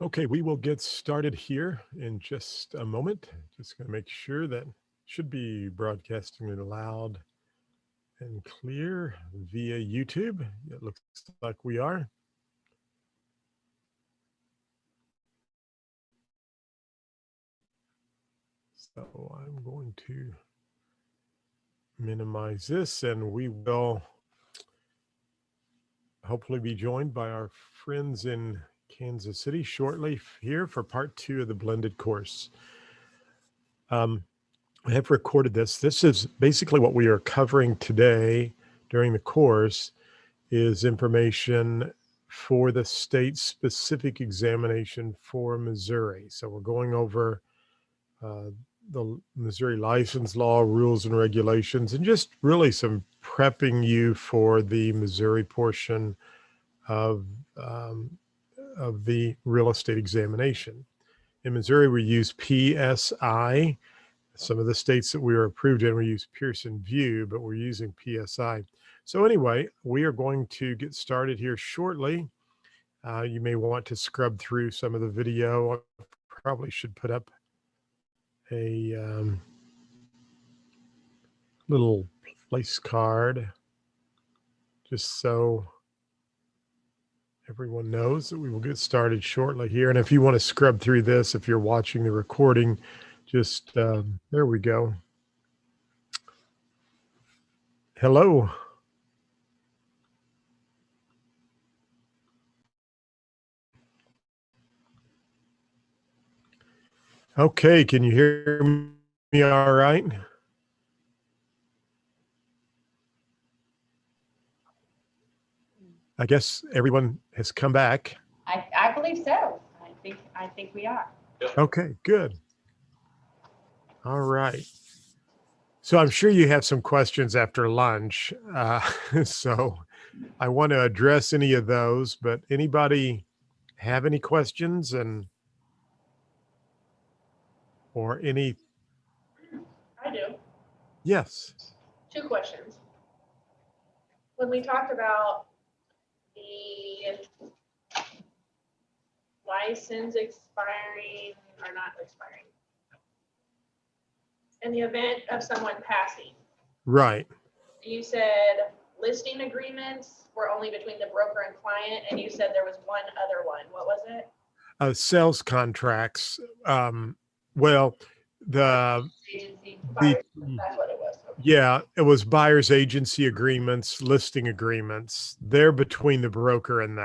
Okay, we will get started here in just a moment. Just going to make sure that should be broadcasting it loud and clear via YouTube. It looks like we are. So I'm going to minimize this and we will hopefully be joined by our friends in Kansas City shortly here for part 2 of the blended course. I have recorded this. This is basically what we are covering today during the course is information for the state-specific examination for Missouri. So we're going over uh, the Missouri license law, rules and regulations, and just really some prepping you for the Missouri portion of um, of the real estate examination. In Missouri, we use PSI. Some of the states that we are approved in, we use Pearson VUE, but we're using PSI. So anyway, we are going to get started here shortly. You may want to scrub through some of the video. I probably should put up a little place card just so everyone knows that we will get started shortly here. And if you want to scrub through this, if you're watching the recording, just there we go. Hello. Okay, can you hear me all right? I guess everyone has come back. I believe so. I think we are. Okay, good. All right. So I'm sure you have some questions after lunch. So I want to address any of those, but anybody have any questions or any? I do. Yes. 2 questions. When we talked about the license expiring or not expiring, in the event of someone passing, Right. you said listing agreements were only between the broker and client, and you said there was one other one. What was it? Sales contracts. Well, Agency. the That's what it was. Okay. yeah, it was buyer's agency agreements, listing agreements. They're between the broker and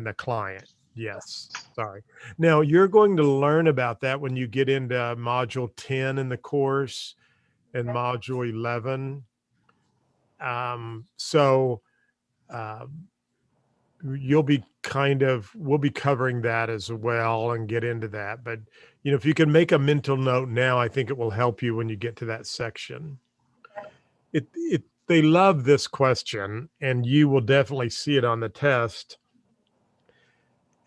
the client. Yes. Sorry. Now you're going to learn about that when you get into module 10 in the course and Okay. module 11. So you'll be we'll be covering that as well and get into that. But if you can make a mental note now, I think it will help you when you get to that section. They love this question, and you will definitely see it on the test.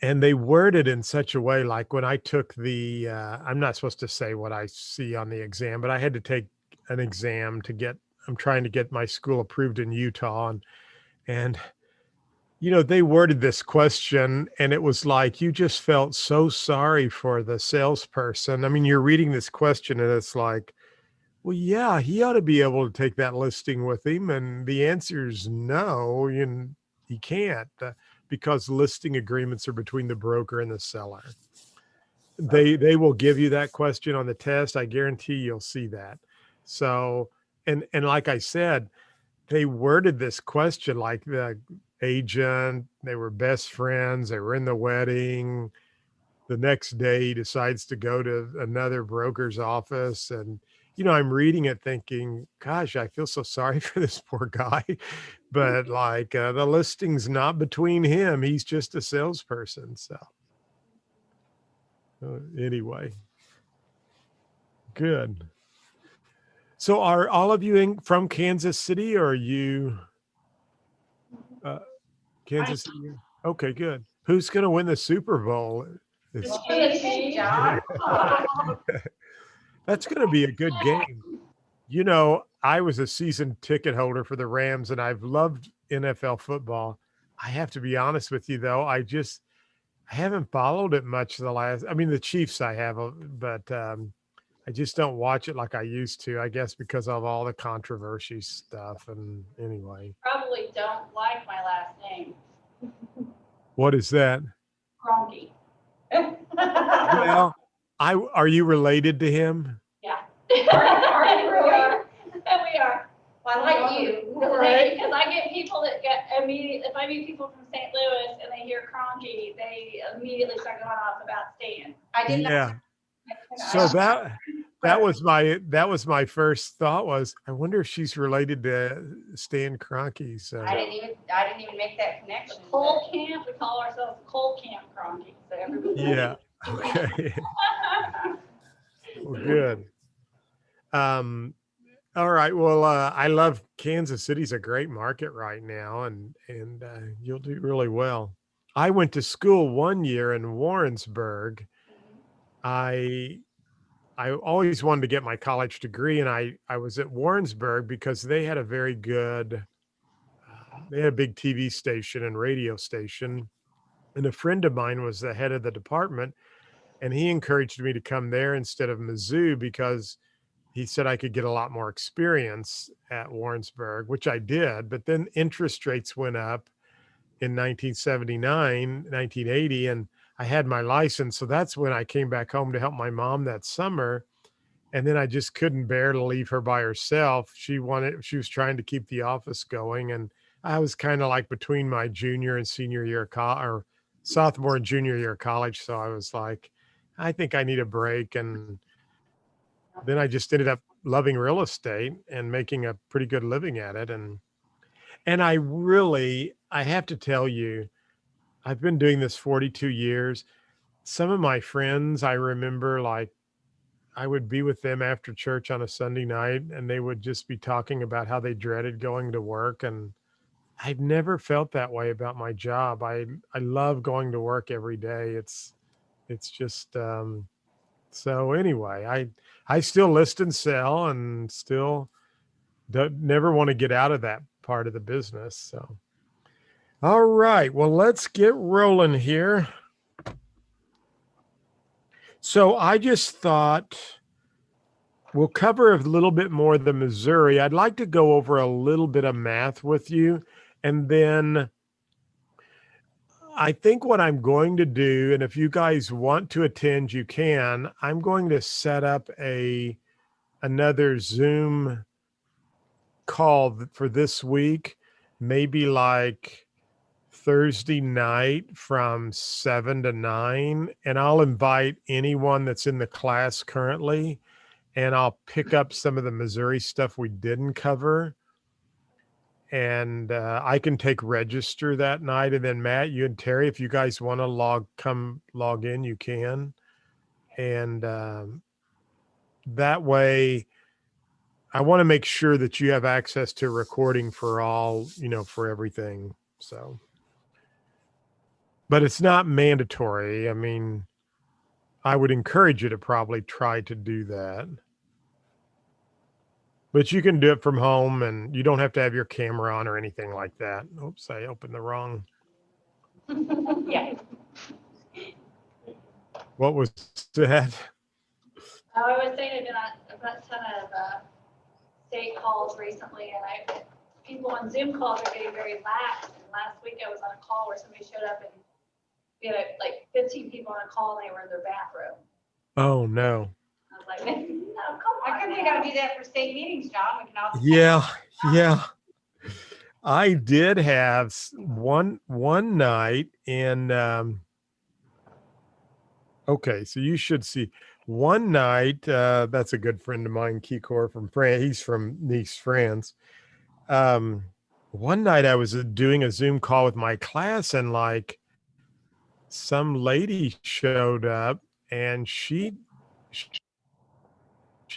And they word it in such a way, like when I took the, I'm not supposed to say what I see on the exam, but I had to take an exam I'm trying to get my school approved in Utah. And they worded this question, and it was like, you just felt so sorry for the salesperson. I mean, you're reading this question and it's like, well, yeah, he ought to be able to take that listing with him. And the answer is no, he can't because listing agreements are between the broker and the seller. They will give you that question on the test. I guarantee you'll see that. So, and like I said, they worded this question like the agent, they were best friends, they were in the wedding. The next day he decides to go to another broker's office, and I'm reading it thinking, gosh, I feel so sorry for this poor guy. But like the listing's not between him, he's just a salesperson. So anyway, good. So are all of you from Kansas City, or are you Kansas City? Okay, good. Who's going to win the Super Bowl? That's going to be a good game. I was a season ticket holder for the Rams, and I've loved NFL football. I have to be honest with you, though. I haven't followed it much I mean, the Chiefs I have, but I just don't watch it like I used to, I guess because of all the controversy stuff. And anyway, Probably don't like my last name, what is that? Cronky. Well, are you related to him? Yeah. Are you really? And we are. Well, I like you. Because I get people that get immediate, if I meet people from St. Louis and they hear Cronky, they immediately start going off about Stan. I did not. Yeah. So that was my first thought was, I wonder if she's related to Stan Kroenke. So I didn't even make that connection. Coal Camp, we call ourselves Coal Camp Cronky, so everybody. yeah. Okay. Well, good. All right. Well, I love Kansas City's a great market right now, and you'll do really well. I went to school one year in Warrensburg. I always wanted to get my college degree, and I was at Warrensburg because they had a very good, they had a big TV station and radio station, and a friend of mine was the head of the department, and he encouraged me to come there instead of Mizzou because he said I could get a lot more experience at Warrensburg, which I did. But then interest rates went up in 1979, 1980, and I had my license. So that's when I came back home to help my mom that summer. And then I just couldn't bear to leave her by herself. She was trying to keep the office going. And I was kind of like between my junior and senior year or sophomore and junior year of college. So I was like, I think I need a break. And then I just ended up loving real estate and making a pretty good living at it. And I have to tell you, I've been doing this 42 years. Some of my friends, I remember, like, I would be with them after church on a Sunday night and they would just be talking about how they dreaded going to work. And I've never felt that way about my job. I love going to work every day. It's just, so anyway, I still list and sell and still never want to get out of that part of the business. So, all right, well, let's get rolling here. So I just thought we'll cover a little bit more of the Missouri. I'd like to go over a little bit of math with you. And then I think what I'm going to do, and if you guys want to attend, you can, I'm going to set up another Zoom call for this week, maybe like Thursday night from 7 to 9. And I'll invite anyone that's in the class currently, and I'll pick up some of the Missouri stuff we didn't cover. And I can take register that night. And then Matt, you and Terry, if you guys want to come log in, you can. And that way, I want to make sure that you have access to recording for all, for everything. So, but it's not mandatory. I mean, I would encourage you to probably try to do that. But you can do it from home and you don't have to have your camera on or anything like that. Oops, I opened the wrong. Yeah. What was that? I was saying I've got a ton of state calls recently, and people on Zoom calls are getting very lax. And last week I was on a call where somebody showed up and we had like 15 people on a call and they were in their bathroom. Oh no. I was like, no, come on. I think we gotta do that for state meetings, John. We can all. Yeah. I did have one night in okay, so you should see one night, that's a good friend of mine, Kikor from France. He's from Nice, France. One night I was doing a Zoom call with my class and like some lady showed up and she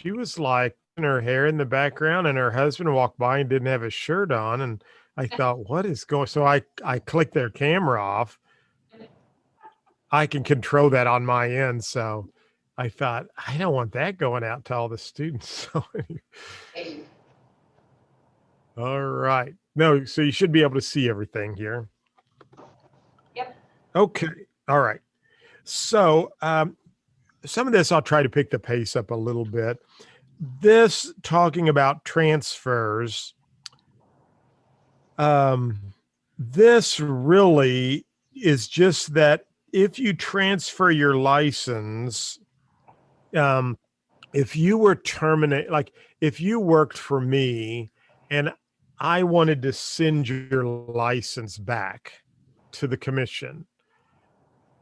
was like in her hair in the background and her husband walked by and didn't have a shirt on. And I thought, what is going, so I clicked their camera off. I can control that on my end. So I thought, I don't want that going out to all the students. So all right. No, so you should be able to see everything here. Yep. Okay. All right. So some of this, I'll try to pick the pace up a little bit. This talking about transfers, this really is just that if you transfer your license, if you were terminate, like if you worked for me and I wanted to send your license back to the commission,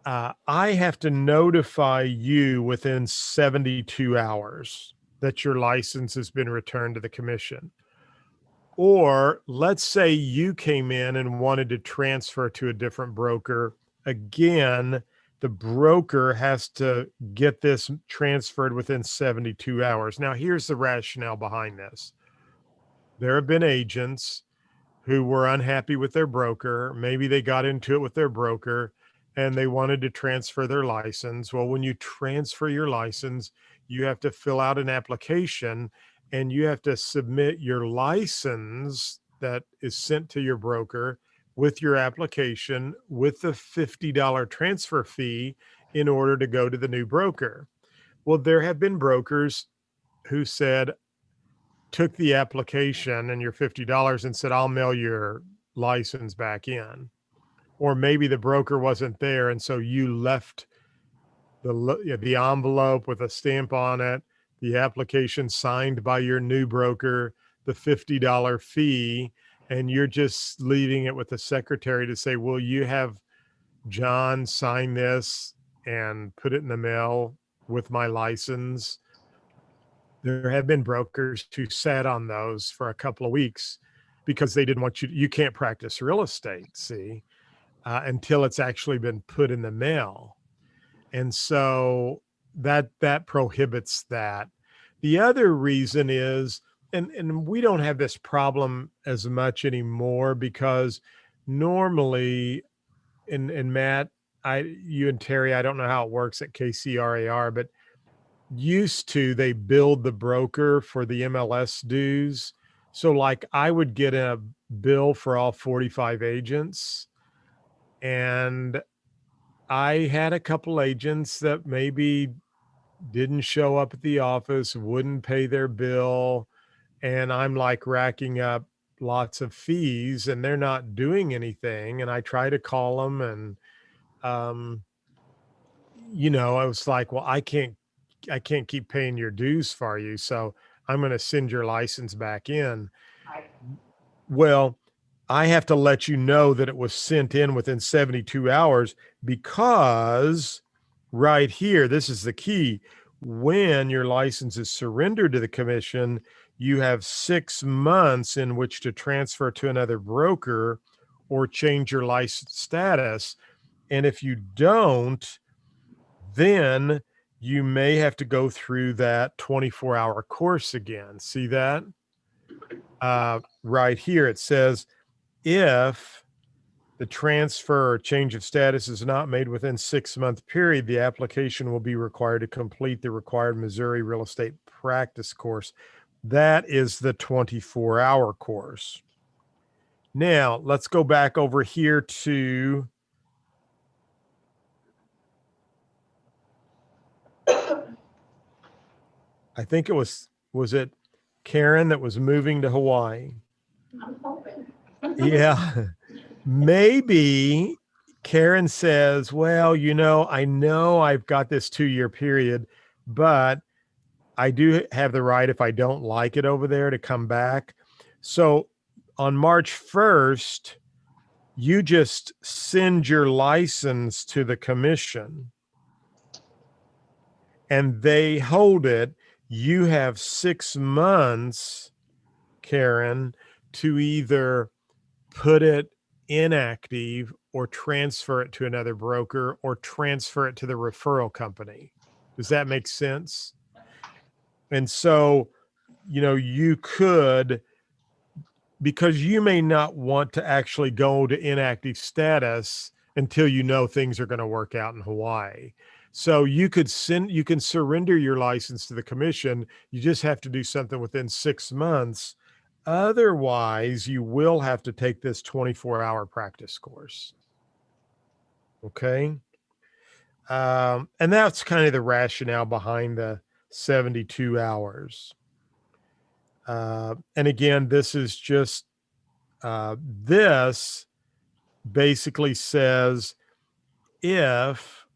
I have to notify you within 72 hours that your license has been returned to the commission. Or let's say you came in and wanted to transfer to a different broker. Again, the broker has to get this transferred within 72 hours. Now, here's the rationale behind this. There have been agents who were unhappy with their broker. Maybe they got into it with their broker and they wanted to transfer their license. Well, when you transfer your license, you have to fill out an application and you have to submit your license that is sent to your broker with your application with the $50 transfer fee in order to go to the new broker. Well, there have been brokers who took the application and your $50 and said, I'll mail your license back in. Or maybe the broker wasn't there. And so you left the envelope with a stamp on it, the application signed by your new broker, the $50 fee, and you're just leaving it with the secretary to say, will you have John sign this and put it in the mail with my license? There have been brokers who sat on those for a couple of weeks because they didn't want you can't practice real estate, see, until it's actually been put in the mail. And so that prohibits that. The other reason is, and we don't have this problem as much anymore because normally, and Matt, you and Terry, I don't know how it works at KCRAR, but used to they billed the broker for the MLS dues. So like I would get a bill for all 45 agents, and I had a couple agents that maybe didn't show up at the office, wouldn't pay their bill, and I'm like racking up lots of fees and they're not doing anything. And I try to call them and I was like, well, I can't keep paying your dues for you. So I'm going to send your license back in. Well, I have to let you know that it was sent in within 72 hours because right here, this is the key. When your license is surrendered to the commission, you have 6 months in which to transfer to another broker or change your license status. And if you don't, then you may have to go through that 24-hour course again. See that? Right here, it says, if the transfer or change of status is not made within 6-month period, the application will be required to complete the required Missouri real estate practice course. That is the 24-hour course. Now, let's go back over here to I think it was it Karen that was moving to Hawaii? I'm hoping. Yeah. Maybe Karen says, well, I know I've got this 2-year period, but I do have the right, if I don't like it over there, to come back. So on March 1st, you just send your license to the commission and they hold it. You have 6 months, Karen, to either put it inactive or transfer it to another broker or transfer it to the referral company. Does that make sense? And so, you could, because you may not want to actually go to inactive status until things are going to work out in Hawaii. So you can surrender your license to the commission. You just have to do something within 6 months. Otherwise, you will have to take this 24-hour practice course. Okay. And that's kind of the rationale behind the 72 hours. And again, this is just, this basically says if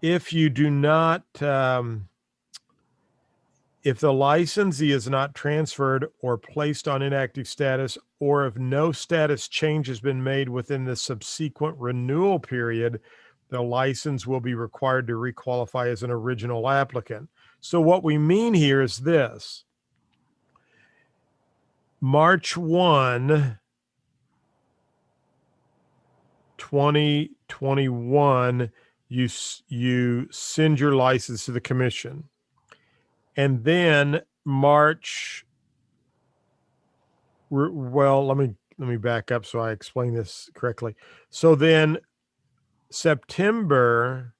you do not, if the licensee is not transferred or placed on inactive status, or if no status change has been made within the subsequent renewal period, the license will be required to requalify as an original applicant. So what we mean here is this. March 1, 2021, you send your license to the commission. And then March, well, let me back up so I explain this correctly. So then September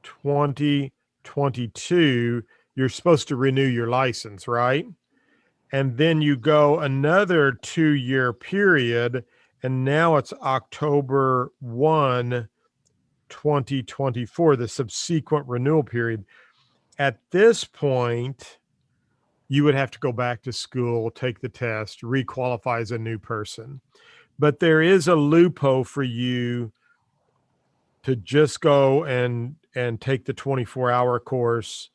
2022, you're supposed to renew your license, right? And then you go another 2-year period, and now it's October 1, 2024, the subsequent renewal period. At this point, you would have to go back to school, take the test, requalify as a new person. But there is a loophole for you to just go and take the 24-hour course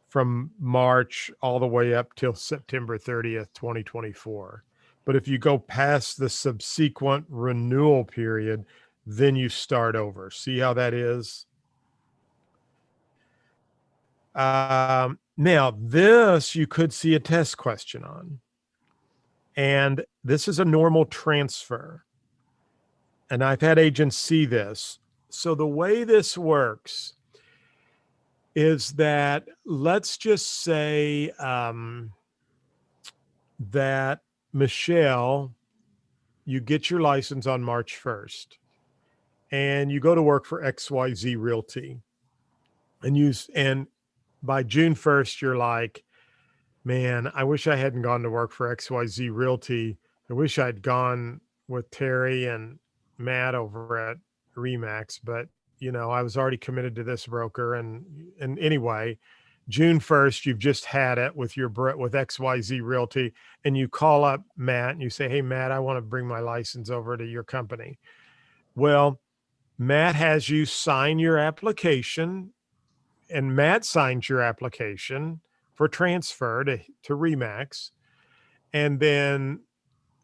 from March all the way up till September 30th, 2024. But if you go past the subsequent renewal period, then you start over. See how that is? Now, this you could see a test question on. And this is a normal transfer. And I've had agents see this. So the way this works is that, let's just say that Michelle, you get your license on March 1st and you go to work for XYZ Realty, and by June 1st, you're like, man, I wish I hadn't gone to work for XYZ Realty. I wish I'd gone with Terry and Matt over at Remax, but I was already committed to this broker. And anyway, June 1st, you've just had it with XYZ Realty, and you call up Matt and you say, hey, Matt, I want to bring my license over to your company. Well, Matt has you sign your application, and Matt signs your application for transfer to Remax. And then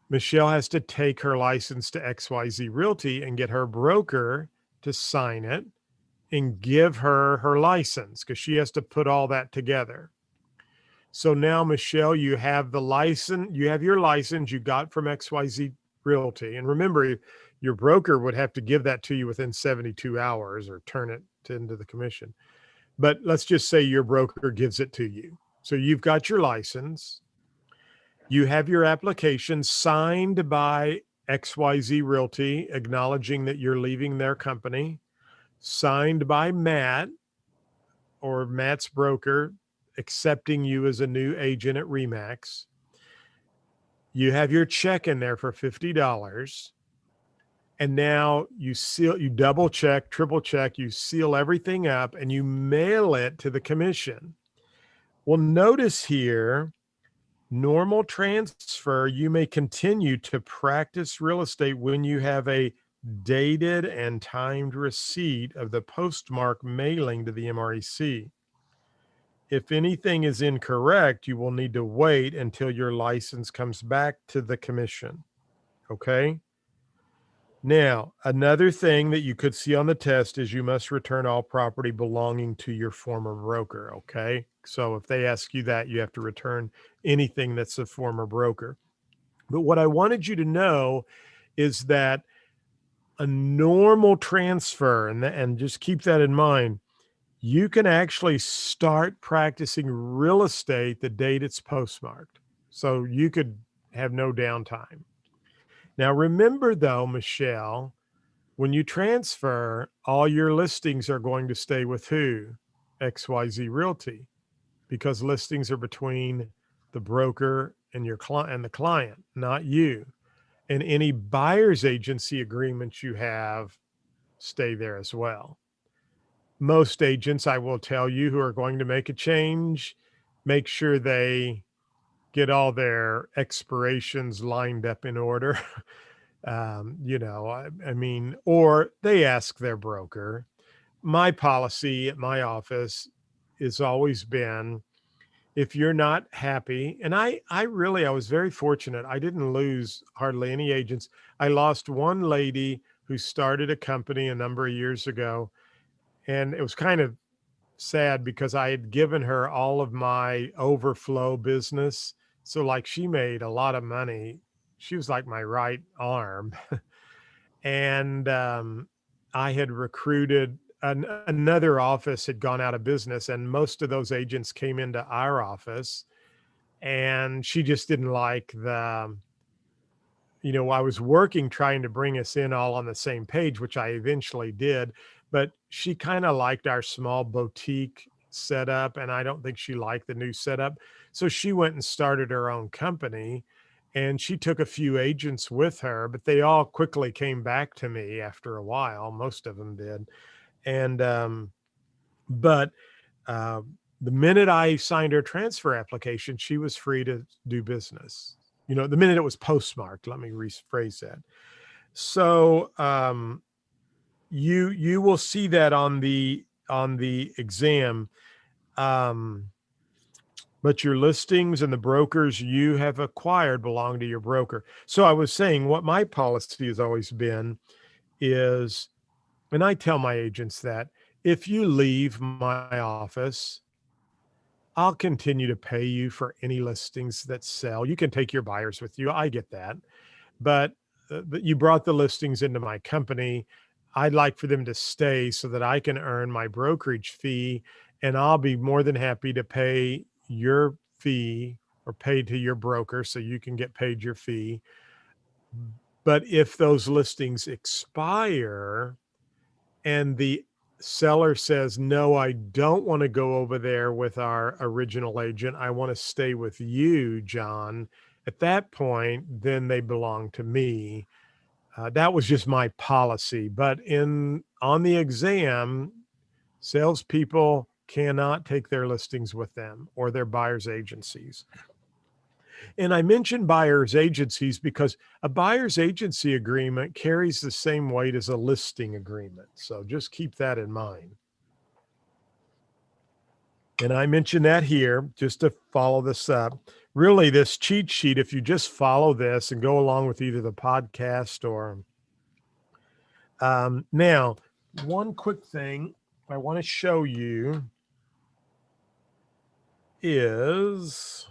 Michelle has to take her license to XYZ Realty and get her broker to sign it and give her her license, because she has to put all that together. So now, Michelle, you have the license, you have your license you got from XYZ Realty. And remember, your broker would have to give that to you within 72 hours or turn it into the commission. But let's just say your broker gives it to you. So you've got your license. You have your application signed by XYZ Realty, acknowledging that you're leaving their company, signed by Matt or Matt's broker, accepting you as a new agent at Remax. You have your check in there for $50. And now you double check, triple check, you seal everything up and you mail it to the commission. Well, notice here, normal transfer, you may continue to practice real estate when you have a dated and timed receipt of the postmark mailing to the MREC. If anything is incorrect, you will need to wait until your license comes back to the commission. Okay? Now, another thing that you could see on the test is you must return all property belonging to your former broker, okay? So if they ask you that, you have to return anything that's a former broker. But what I wanted you to know is that a normal transfer, and just keep that in mind, you can actually start practicing real estate the date it's postmarked. So you could have no downtime. Now, remember though, Michelle, when you transfer, all your listings are going to stay with who? XYZ Realty, because listings are between the broker and your client and the client, not you. And any buyer's agency agreements you have stay there as well. Most agents, I will tell you, who are going to make a change, make sure they get all their expirations lined up in order. I mean, or they ask their broker. My policy at my office has always been, if you're not happy, and I was very fortunate. I didn't lose hardly any agents. I lost one lady who started a company a number of years ago, and it was kind of sad because I had given her all of my overflow business. So like she made a lot of money. She was like my right arm. And I had recruited another office had gone out of business, and most of those agents came into our office, and she just didn't like I was working trying to bring us in all on the same page, which I eventually did, but she kind of liked our small boutique setup, and I don't think she liked the new setup. So she went and started her own company, and she took a few agents with her, but they all quickly came back to me after a while. Most of them did. And but uh, the minute I signed her transfer application, she was free to do business. The minute it was postmarked, let me rephrase that. So you will see that on the exam. But your listings and the brokers you have acquired belong to your broker. So I was saying what my policy has always been is, and I tell my agents that if you leave my office, I'll continue to pay you for any listings that sell. You can take your buyers with you. I get that. But you brought the listings into my company. I'd like for them to stay so that I can earn my brokerage fee, and I'll be more than happy to pay your fee or pay to your broker so you can get paid your fee. But if those listings expire and the seller says, no, I don't want to go over there with our original agent, I want to stay with you, John, at that point, then they belong to me. That was just my policy. But on the exam, salespeople cannot take their listings with them or their buyer's agencies. And I mentioned buyer's agencies because a buyer's agency agreement carries the same weight as a listing agreement. So just keep that in mind. And I mentioned that here just to follow this up. Really, this cheat sheet, if you just follow this and go along with either the podcast or now, one quick thing I want to show you is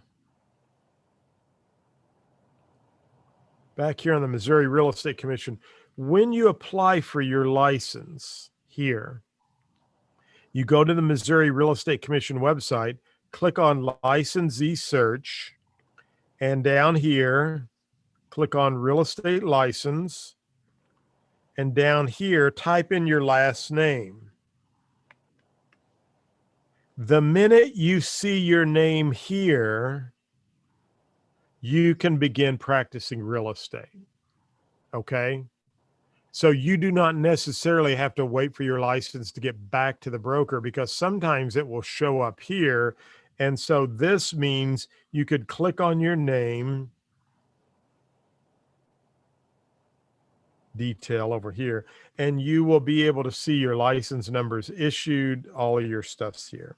back here on the Missouri Real Estate Commission. When you apply for your license here, you go to the Missouri Real Estate Commission website, click on licensee search, and down here, click on real estate license, and down here, type in your last name. The minute you see your name here, you can begin practicing real estate. Okay. So you do not necessarily have to wait for your license to get back to the broker, because sometimes it will show up here. And so this means you could click on your name, detail over here, and you will be able to see your license numbers issued, all of your stuff's here.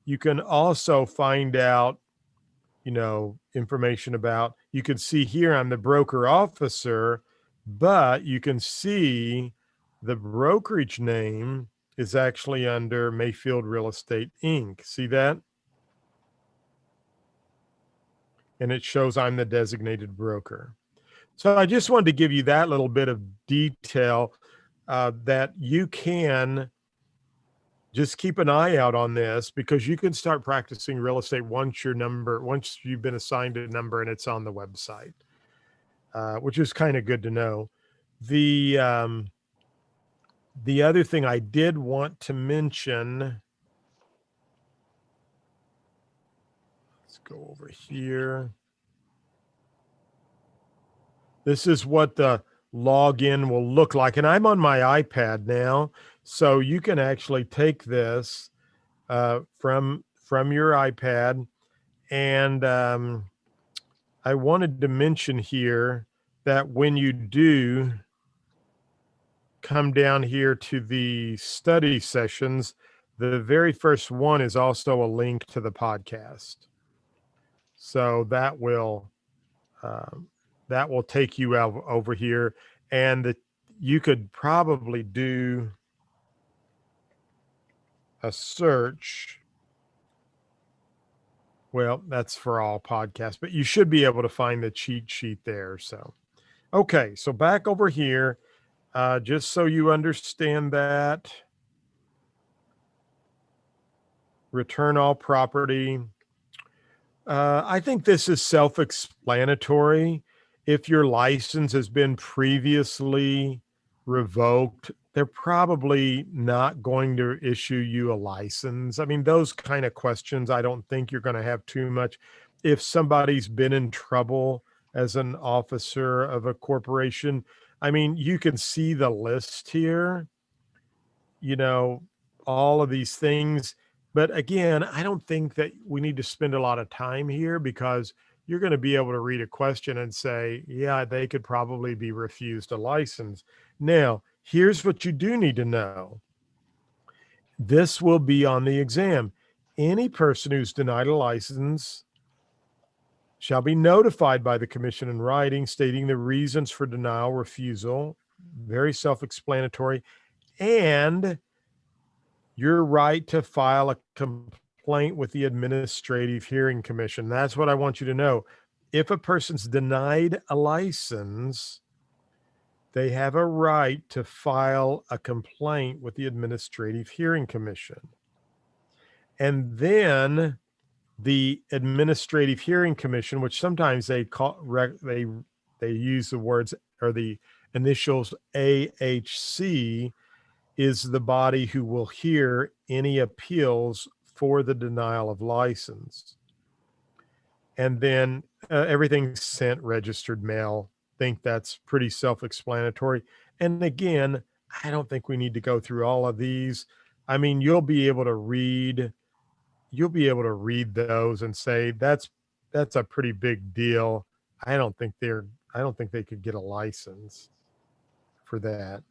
You can also find out, information about, you can see here I'm the broker officer, but you can see the brokerage name is actually under Mayfield Real Estate Inc. See that? And it shows I'm the designated broker. So I just wanted to give you that little bit of detail that you can just keep an eye out on this, because you can start practicing real estate once you've been assigned a number and it's on the website, which is kind of good to know. The other thing I did want to mention, let's go over here. This is what the login will look like. And I'm on my iPad now, so you can actually take this from your iPad. And I wanted to mention here that when you do come down here to the study sessions, the very first one is also a link to the podcast. So that will take you out over here, and you could probably do a search. Well, that's for all podcasts, but you should be able to find the cheat sheet there. So, okay, so back over here, just so you understand that, return all property. I think this is self-explanatory. If your license has been previously revoked, they're probably not going to issue you a license. I mean, those kind of questions, I don't think you're going to have too much. If somebody's been in trouble as an officer of a corporation, I mean, you can see the list here, all of these things. But again, I don't think that we need to spend a lot of time here, because you're going to be able to read a question and say, yeah, they could probably be refused a license. Now, here's what you do need to know. This will be on the exam. Any person who's denied a license shall be notified by the commission in writing, stating the reasons for denial, refusal, very self-explanatory, and your right to file a complaint with the Administrative Hearing Commission. That's what I want you to know. If a person's denied a license, they have a right to file a complaint with the Administrative Hearing Commission. And then the Administrative Hearing Commission, which sometimes they use the words or the initials AHC, is the body who will hear any appeals for the denial of license. And then everything's sent registered mail. Think that's pretty self-explanatory. And again, I don't think we need to go through all of these. I mean, you'll be able to read those and say, that's a pretty big deal. I don't think they could get a license for that.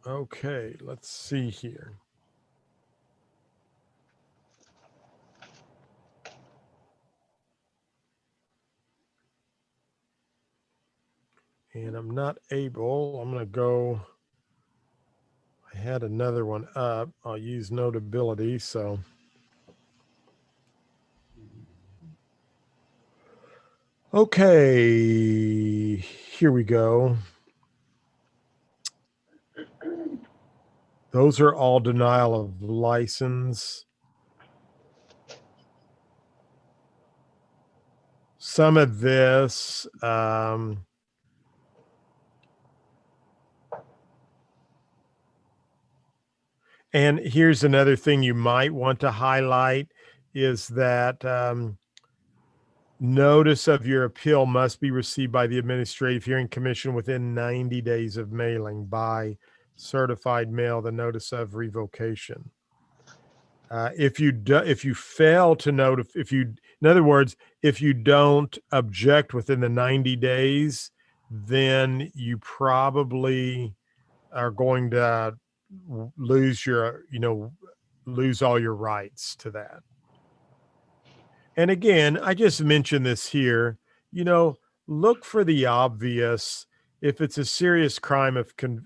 Okay, let's see here. And I'm not able, I'm going to go, I had another one up. I'll use Notability. So okay, here we go. Those are all denial of license. Some of this, and here's another thing you might want to highlight is that notice of your appeal must be received by the Administrative Hearing Commission within 90 days of mailing by certified mail, the notice of revocation. If you fail to notify, in other words, if you don't object within the 90 days, then you probably are going to lose all your rights to that. And again, I just mentioned this here, look for the obvious. If it's a serious crime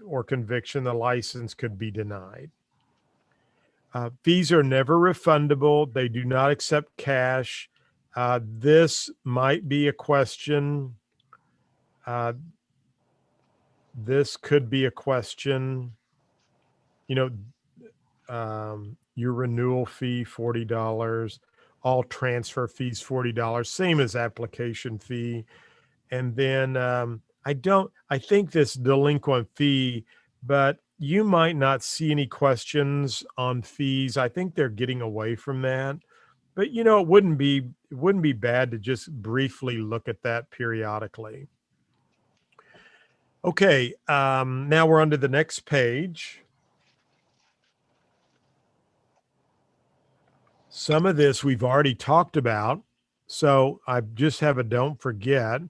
or conviction, the license could be denied. Fees are never refundable. They do not accept cash. This might be a question. This could be a question. Your renewal fee, $40. All transfer fees, $40, same as application fee. And then I think this delinquent fee, but you might not see any questions on fees. I think they're getting away from that. But it wouldn't be bad to just briefly look at that periodically. Okay, now we're on to the next page. Some of this we've already talked about. So I just have a don't forget.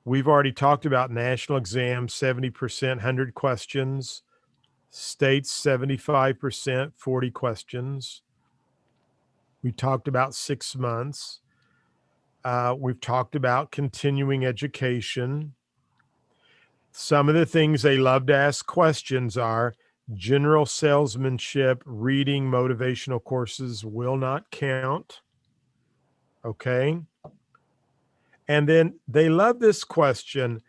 We've already talked about national exams, 70%, 100 questions. States, 75%, 40 questions. We talked about 6 months. We've talked about continuing education. Some of the things they love to ask questions are general salesmanship, reading, motivational courses will not count. Okay. And then they love this question.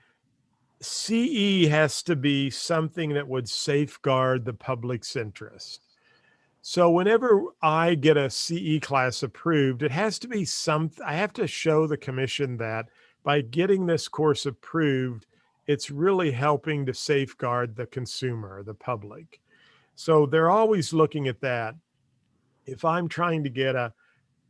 CE has to be something that would safeguard the public's interest. So whenever I get a CE class approved, it has to be I have to show the commission that by getting this course approved, it's really helping to safeguard the consumer, the public. So they're always looking at that. If I'm trying to get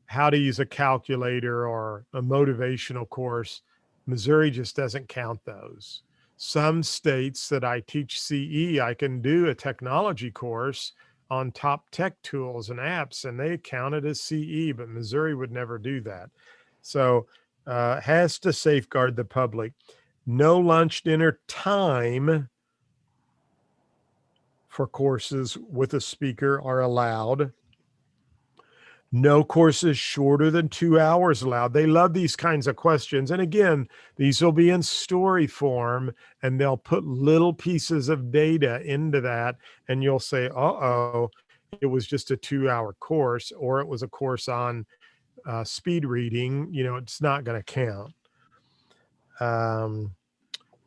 how to use a calculator or a motivational course, Missouri just doesn't count those. Some states that I teach CE, I can do a technology course on top tech tools and apps, and they count it as CE, but Missouri would never do that. So has to safeguard the public. No lunch, dinner time for courses with a speaker are allowed. No courses shorter than 2 hours allowed. They love these kinds of questions. And again, these will be in story form, and they'll put little pieces of data into that. And you'll say, uh-oh, it was just a 2-hour course, or it was a course on speed reading. It's not going to count.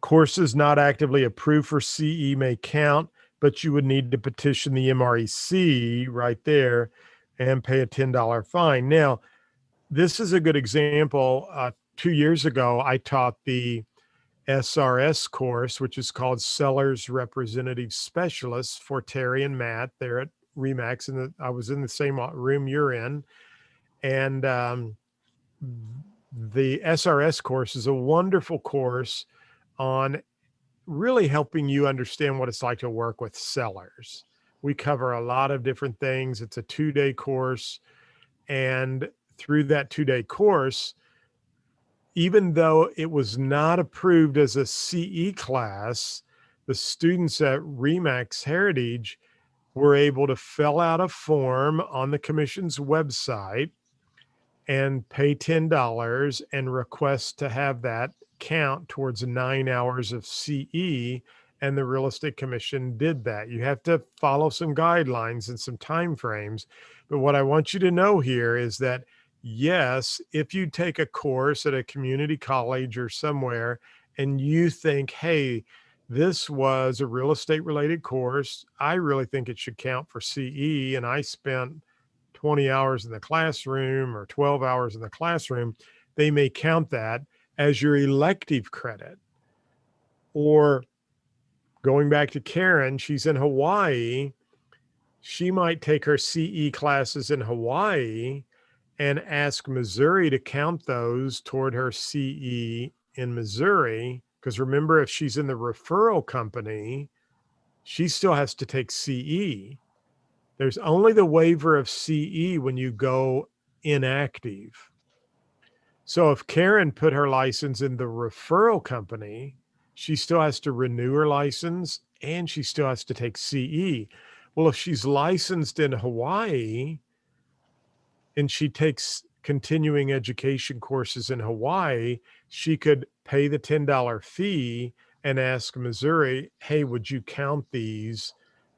Courses not actively approved for CE may count, but you would need to petition the MREC right there and pay a $10 fine. Now, this is a good example. 2 years ago, I taught the SRS course, which is called Sellers Representative Specialists for Terry and Matt there at RE/MAX. And I was in the same room you're in. And the SRS course is a wonderful course on really helping you understand what it's like to work with sellers. We cover a lot of different things. It's a 2-day course. And through that 2-day course, even though it was not approved as a CE class, the students at RE/MAX Heritage were able to fill out a form on the commission's website and pay $10 and request to have that count towards 9 hours of CE. And the Real Estate Commission did that. You have to follow some guidelines and some time frames. But what I want you to know here is that, yes, if you take a course at a community college or somewhere and you think, hey, this was a real estate related course, I really think it should count for CE, and I spent 20 hours in the classroom or 12 hours in the classroom, they may count that as your elective credit. Or going back to Karen, she's in Hawaii. She might take her CE classes in Hawaii and ask Missouri to count those toward her CE in Missouri. Because remember, if she's in the referral company, she still has to take CE. There's only the waiver of CE when you go inactive. So if Karen put her license in the referral company, she still has to renew her license and she still has to take CE. Well, if she's licensed in Hawaii and she takes continuing education courses in Hawaii, she could pay the $10 fee and ask Missouri, hey, would you count these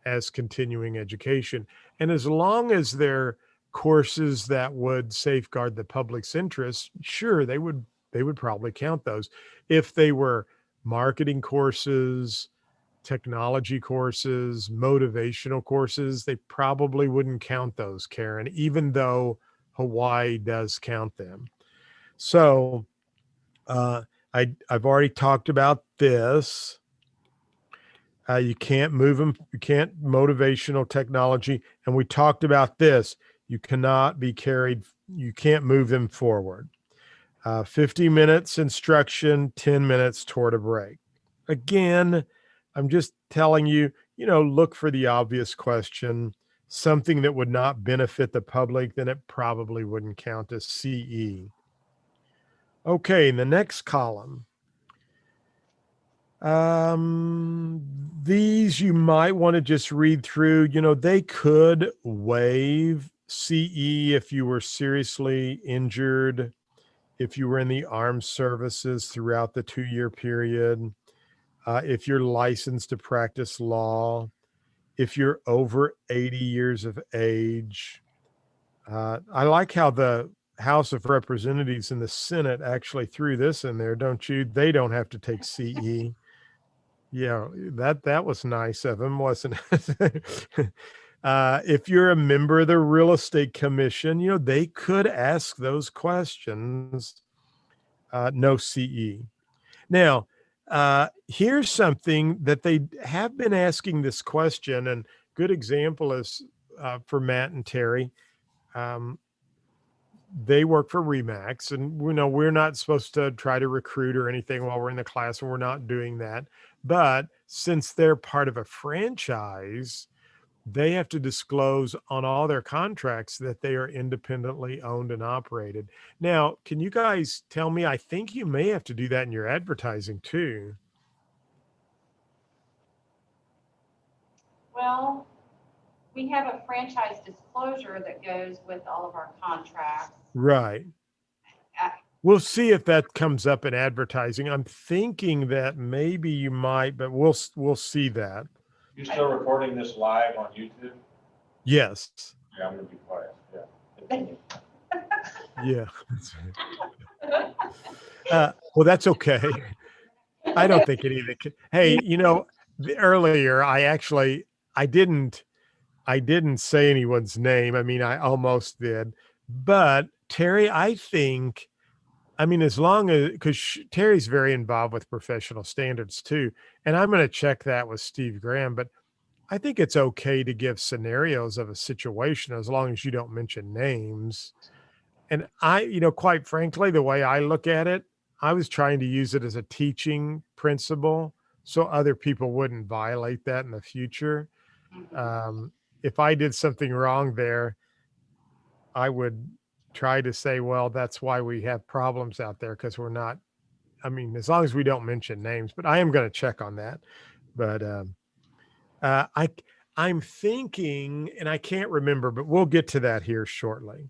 as continuing education? And as long as they're courses that would safeguard the public's interest, sure, they would probably count those. If they were marketing courses, technology courses, motivational courses, they probably wouldn't count those, Karen, even though Hawaii does count them. So I've already talked about this. You can't move them. You can't motivational technology. And we talked about this. You cannot be carried you can't move them forward. 50 minutes instruction, 10 minutes toward a break. Again, I'm just telling you, look for the obvious question, something that would not benefit the public, then it probably wouldn't count as CE. Okay, in the next column, these you might want to just read through. They could waive CE if you were seriously injured, if you were in the armed services throughout the 2-year period, if you're licensed to practice law, if you're over 80 years of age. I like how the House of Representatives and the Senate actually threw this in there, don't you? They don't have to take CE. Yeah, that was nice of them, wasn't it? If you're a member of the Real Estate Commission, they could ask those questions. No CE. Now, here's something that they have been asking this question, and good example is for Matt and Terry. They work for Remax, and we're not supposed to try to recruit or anything while we're in the class, and we're not doing that. But since they're part of a franchise, they have to disclose on all their contracts that they are independently owned and operated. Now, can you guys tell me, I think you may have to do that in your advertising too. Well, we have a franchise disclosure that goes with all of our contracts. Right. We'll see if that comes up in advertising. I'm thinking that maybe you might, but we'll see that. You still recording this live on YouTube? Yes. Yeah, I'm gonna be quiet. Yeah. Yeah. Well, that's okay. I don't think it either. Hey, earlier I didn't say anyone's name. I mean, I almost did, but Terry, as long as, because Terry's very involved with professional standards too, and I'm going to check that with Steve Graham, but I think it's okay to give scenarios of a situation as long as you don't mention names. And quite frankly, the way I look at it, I was trying to use it as a teaching principle so other people wouldn't violate that in the future. If I did something wrong there, I would try to say, well, that's why we have problems out there, because we're not, as long as we don't mention names, but I am going to check on that. But I'm thinking, and I can't remember, but we'll get to that here shortly.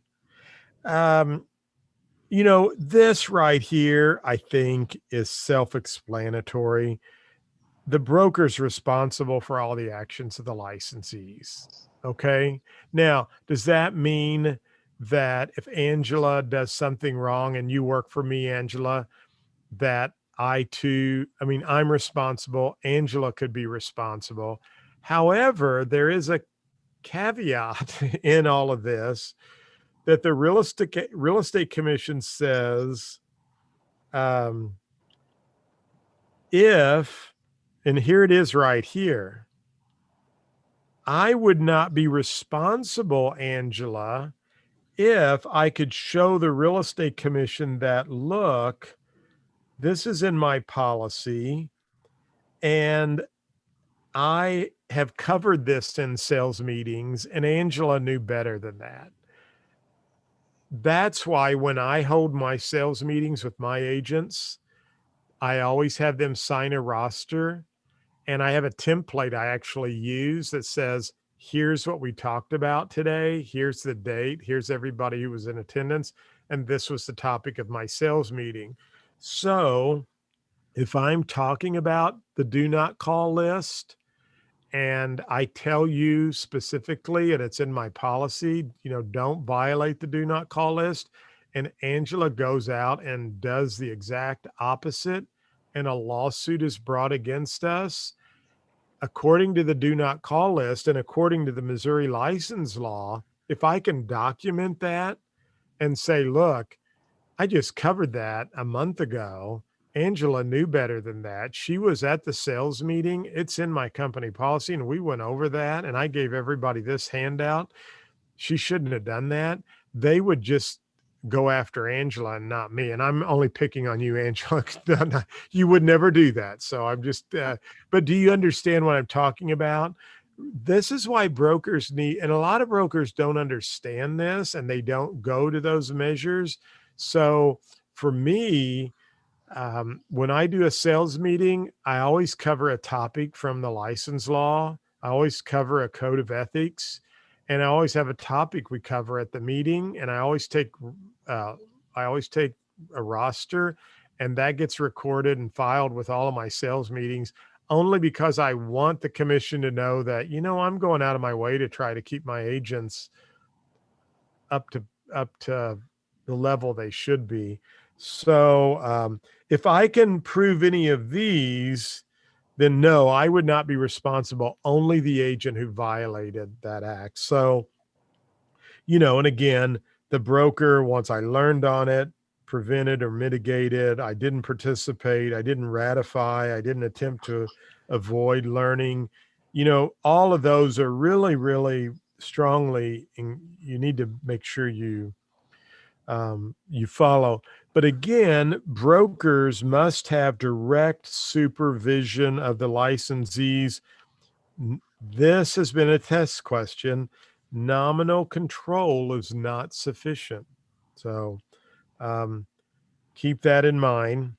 This right here, I think, is self-explanatory. The broker's responsible for all the actions of the licensees. Okay. Now, does that mean that if Angela does something wrong and you work for me, Angela, that I'm responsible, Angela could be responsible. However, there is a caveat in all of this that the Real Estate Commission says, if, and here it is right here, I would not be responsible, Angela, if I could show the Real Estate Commission that, look, this is in my policy, and I have covered this in sales meetings, and Angela knew better than that. That's why when I hold my sales meetings with my agents, I always have them sign a roster, and I have a template I actually use that says, here's what we talked about today. Here's the date. Here's everybody who was in attendance. And this was the topic of my sales meeting. So if I'm talking about the do not call list, and I tell you specifically, and it's in my policy, don't violate the do not call list, and Angela goes out and does the exact opposite, and a lawsuit is brought against us, according to the do not call list and according to the Missouri license law, if I can document that and say, look, I just covered that a month ago, Angela knew better than that. She was at the sales meeting. It's in my company policy, and we went over that, and I gave everybody this handout. She shouldn't have done that. They would just go after Angela and not me. And I'm only picking on you, Angela. You would never do that. So I'm just, but do you understand what I'm talking about? This is why brokers need, and a lot of brokers don't understand this and they don't go to those measures. So for me, when I do a sales meeting, I always cover a topic from the license law. I always cover a code of ethics, and I always have a topic we cover at the meeting. And I always take a roster, and that gets recorded and filed with all of my sales meetings. Only because I want the commission to know that, I'm going out of my way to try to keep my agents up to the level they should be. So if I can prove any of these, then no, I would not be responsible. Only the agent who violated that act. So, and again, the broker, once I learned on it, prevented or mitigated, I didn't participate, I didn't ratify, I didn't attempt to avoid learning. All of those are really, really strongly, you need to make sure you follow. But again, brokers must have direct supervision of the licensees. This has been a test question. Nominal control is not sufficient. So keep that in mind.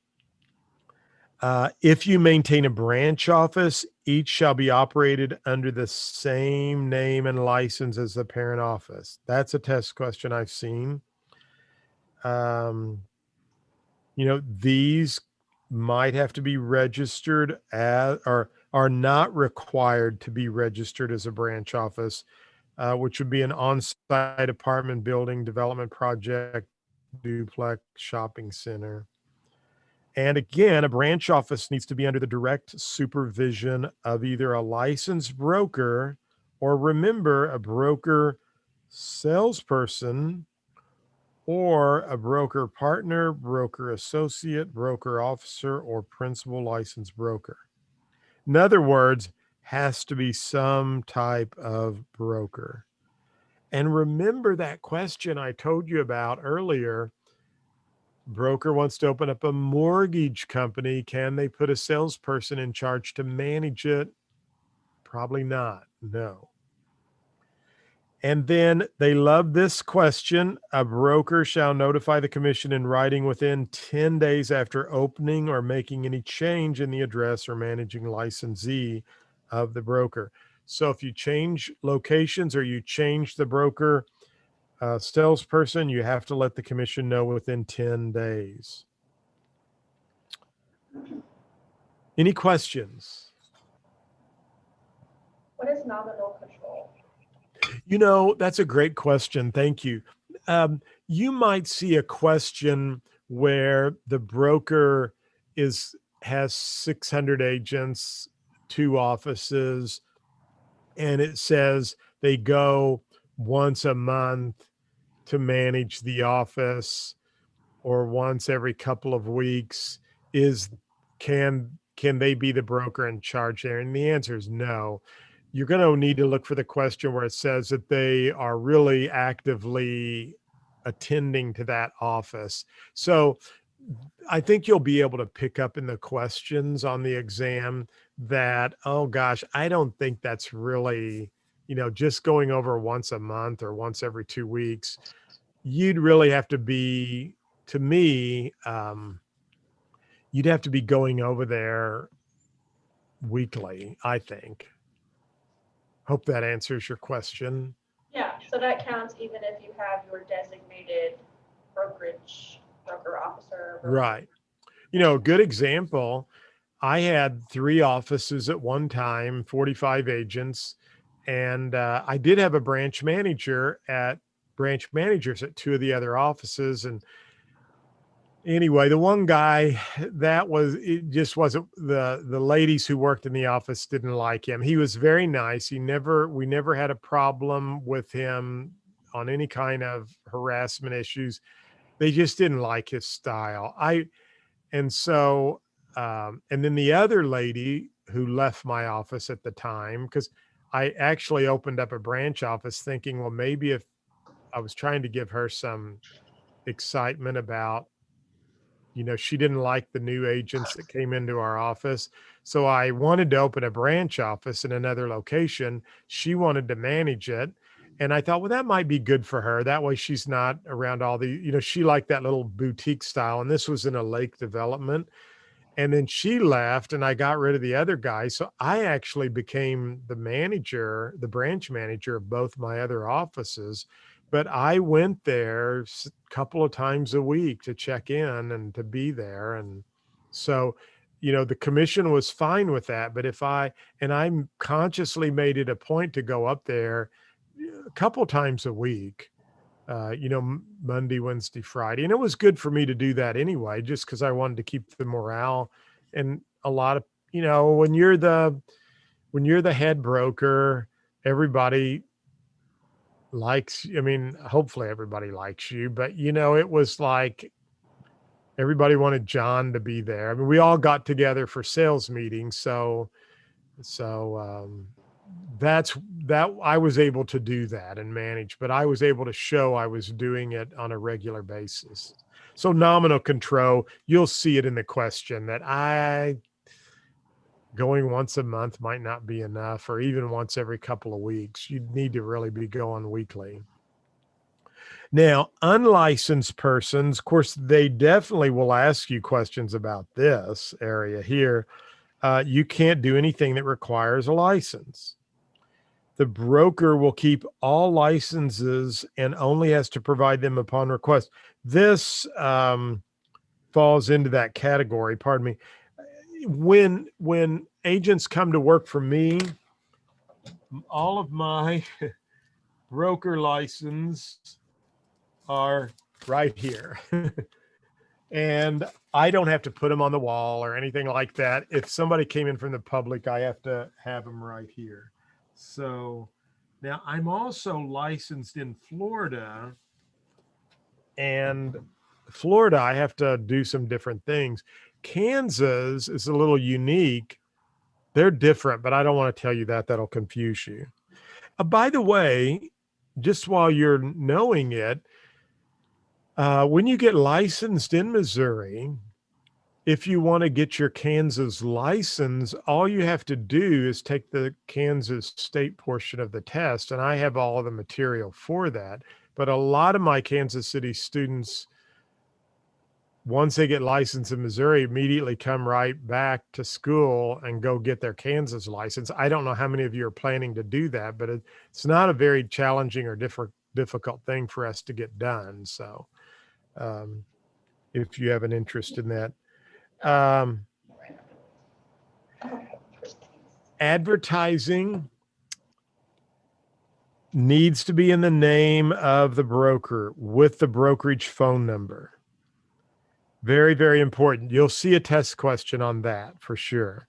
If you maintain a branch office, each shall be operated under the same name and license as the parent office. That's a test question I've seen. These might have to be registered as, or are not required to be registered as a branch office, which would be an on-site apartment building, development project, duplex, shopping center. And again, a branch office needs to be under the direct supervision of either a licensed broker, or remember, a broker salesperson, or a broker partner, broker associate, broker officer, or principal licensed broker. In other words, has to be some type of broker. And remember that question I told you about earlier. Broker wants to open up a mortgage company. Can they put a salesperson in charge to manage it? Probably not. No. And then they love this question. A broker shall notify the commission in writing within 10 days after opening or making any change in the address or managing licensee of the broker. So if you change locations or you change the broker salesperson, you have to let the commission know within 10 days. Any questions? What is nominal control? That's a great question. Thank you. You might see a question where the broker has 600 agents, 2 offices, and it says they go once a month to manage the office, or once every couple of weeks. Can they be the broker in charge there? And the answer is no. You're going to need to look for the question where it says that they are really actively attending to that office. So I think you'll be able to pick up in the questions on the exam that, oh gosh, I don't think that's really, just going over once a month or once every 2 weeks. You'd really have to be, to me, you'd have to be going over there weekly, I think. Hope that answers your question. Yeah, so that counts even if you have your designated broker officer. Right. A good example, I had 3 offices at one time, 45 agents, and I did have a branch managers at 2 of the other offices. And anyway, the one guy, it just wasn't, the ladies who worked in the office didn't like him. He was very nice. We never had a problem with him on any kind of harassment issues. They just didn't like his style. And then the other lady who left my office at the time, because I actually opened up a branch office thinking, well, maybe if I was trying to give her some excitement about, she didn't like the new agents that came into our office. So I wanted to open a branch office in another location. She wanted to manage it. And I thought, well, that might be good for her. That way she's not around all the, she liked that little boutique style. And this was in a lake development. And then she left and I got rid of the other guy. So I actually became the manager, the branch manager of both my other offices. But I went there a couple of times a week to check in and to be there. And so, the commission was fine with that. But I consciously made it a point to go up there a couple times a week, Monday, Wednesday, Friday. And it was good for me to do that anyway, just because I wanted to keep the morale. And a lot of, when you're the head broker, everybody likes, hopefully everybody likes you, but it was like everybody wanted John to be there. We all got together for sales meetings. So that's that I was able to do that and manage, but I was able to show I was doing it on a regular basis. So nominal control, you'll see it in the question that going once a month might not be enough, or even once every couple of weeks. You need to really be going weekly. Now, unlicensed persons, of course, they definitely will ask you questions about this area here. You can't do anything that requires a license. The broker will keep all licenses and only has to provide them upon request. This falls into that category. Pardon me. When agents come to work for me, all of my broker licenses are right here. And I don't have to put them on the wall or anything like that. If somebody came in from the public, I have to have them right here. So now I'm also licensed in Florida, and Florida, I have to do some different things. Kansas is a little unique. They're different, but I don't want to tell you that. That'll confuse you. By the way, just while you're knowing it, when you get licensed in Missouri, if you want to get your Kansas license, all you have to do is take the Kansas state portion of the test. And I have all the material for that. But a lot of my Kansas City students, once they get licensed in Missouri, immediately come right back to school and go get their Kansas license. I don't know how many of you are planning to do that, but it's not a very challenging or difficult thing for us to get done. So if you have an interest in that. Advertising needs to be in the name of the broker with the brokerage phone number. Very, very important. You'll see a test question on that for sure.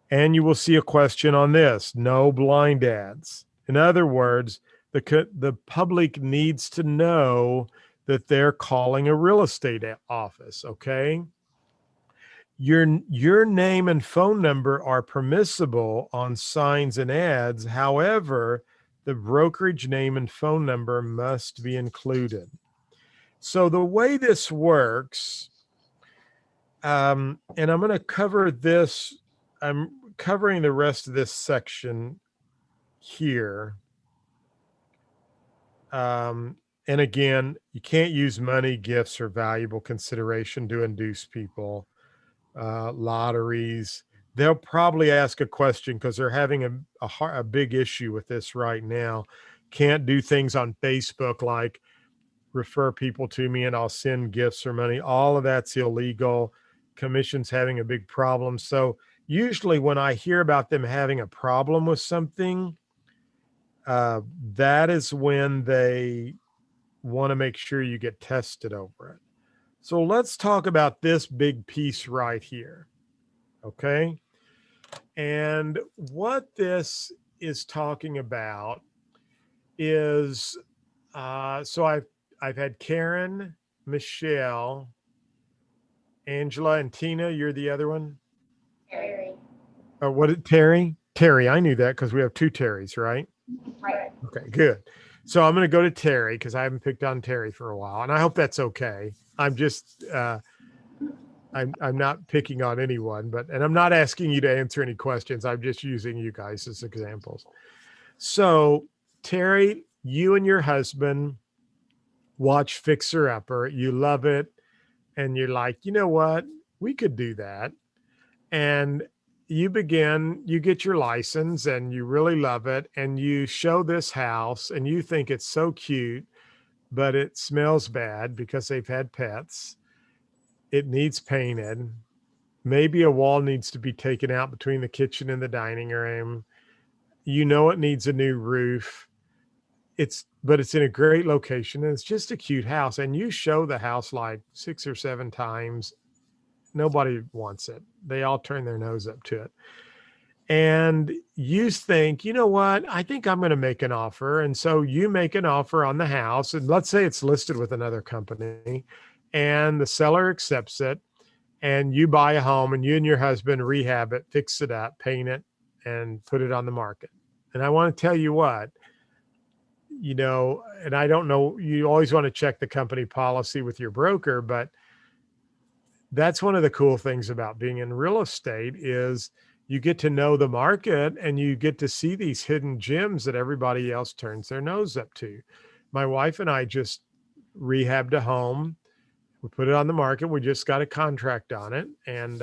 And you will see a question on this: no blind ads. In other words, the public needs to know that they're calling a real estate office, okay? Your name and phone number are permissible on signs and ads. However, the brokerage name and phone number must be included. So the way this works, and I'm going to cover this, I'm covering the rest of this section here. And again, you can't use money, gifts, or valuable consideration to induce people. Lotteries. They'll probably ask a question because they're having a big issue with this right now. Can't do things on Facebook like refer people to me and I'll send gifts or money. All of that's illegal. Commission's having a big problem. So usually when I hear about them having a problem with something, that is when they want to make sure you get tested over it. So let's talk about this big piece right here. Okay. And what this is talking about is, so I've had Karen, Michelle, Angela, and Tina. You're the other one? Terry. Terry? Terry, I knew that because we have two Terrys, right? Right. Okay, good. So I'm going to go to Terry because I haven't picked on Terry for a while, and I hope that's okay. I'm just, I'm not picking on anyone, and I'm not asking you to answer any questions. I'm just using you guys as examples. So Terry, you and your husband watch Fixer Upper. You love it. And you're like, you know what? We could do that. And you get your license and you really love it. And you show this house and you think it's so cute, but it smells bad because they've had pets. It needs painted. Maybe a wall needs to be taken out between the kitchen and the dining room. You know, it needs a new roof. But it's in a great location and it's just a cute house. And you show the house like 6 or 7 times. Nobody wants it. They all turn their nose up to it. And you think, you know what? I think I'm going to make an offer. And so you make an offer on the house. And let's say it's listed with another company and the seller accepts it. And you buy a home and you and your husband rehab it, fix it up, paint it, and put it on the market. And I want to tell you what, you know, and I don't know, you always want to check the company policy with your broker, but that's one of the cool things about being in real estate is you get to know the market and you get to see these hidden gems that everybody else turns their nose up to. My wife and I just rehabbed a home. We put it on the market. We just got a contract on it. And,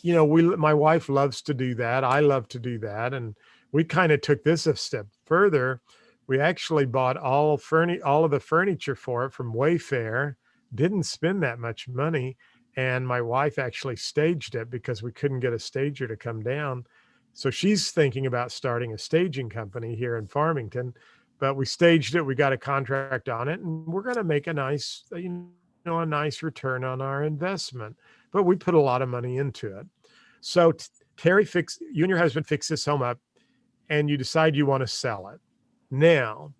you know, my wife loves to do that. I love to do that. And we kind of took this a step further. We actually bought all of the furniture for it from Wayfair, didn't spend that much money. And my wife actually staged it because we couldn't get a stager to come down. So she's thinking about starting a staging company here in Farmington, but we staged it. We got a contract on it and we're going to make a nice, a nice return on our investment, but we put a lot of money into it. So Terry, you and your husband fix this home up and you decide you want to sell it. Now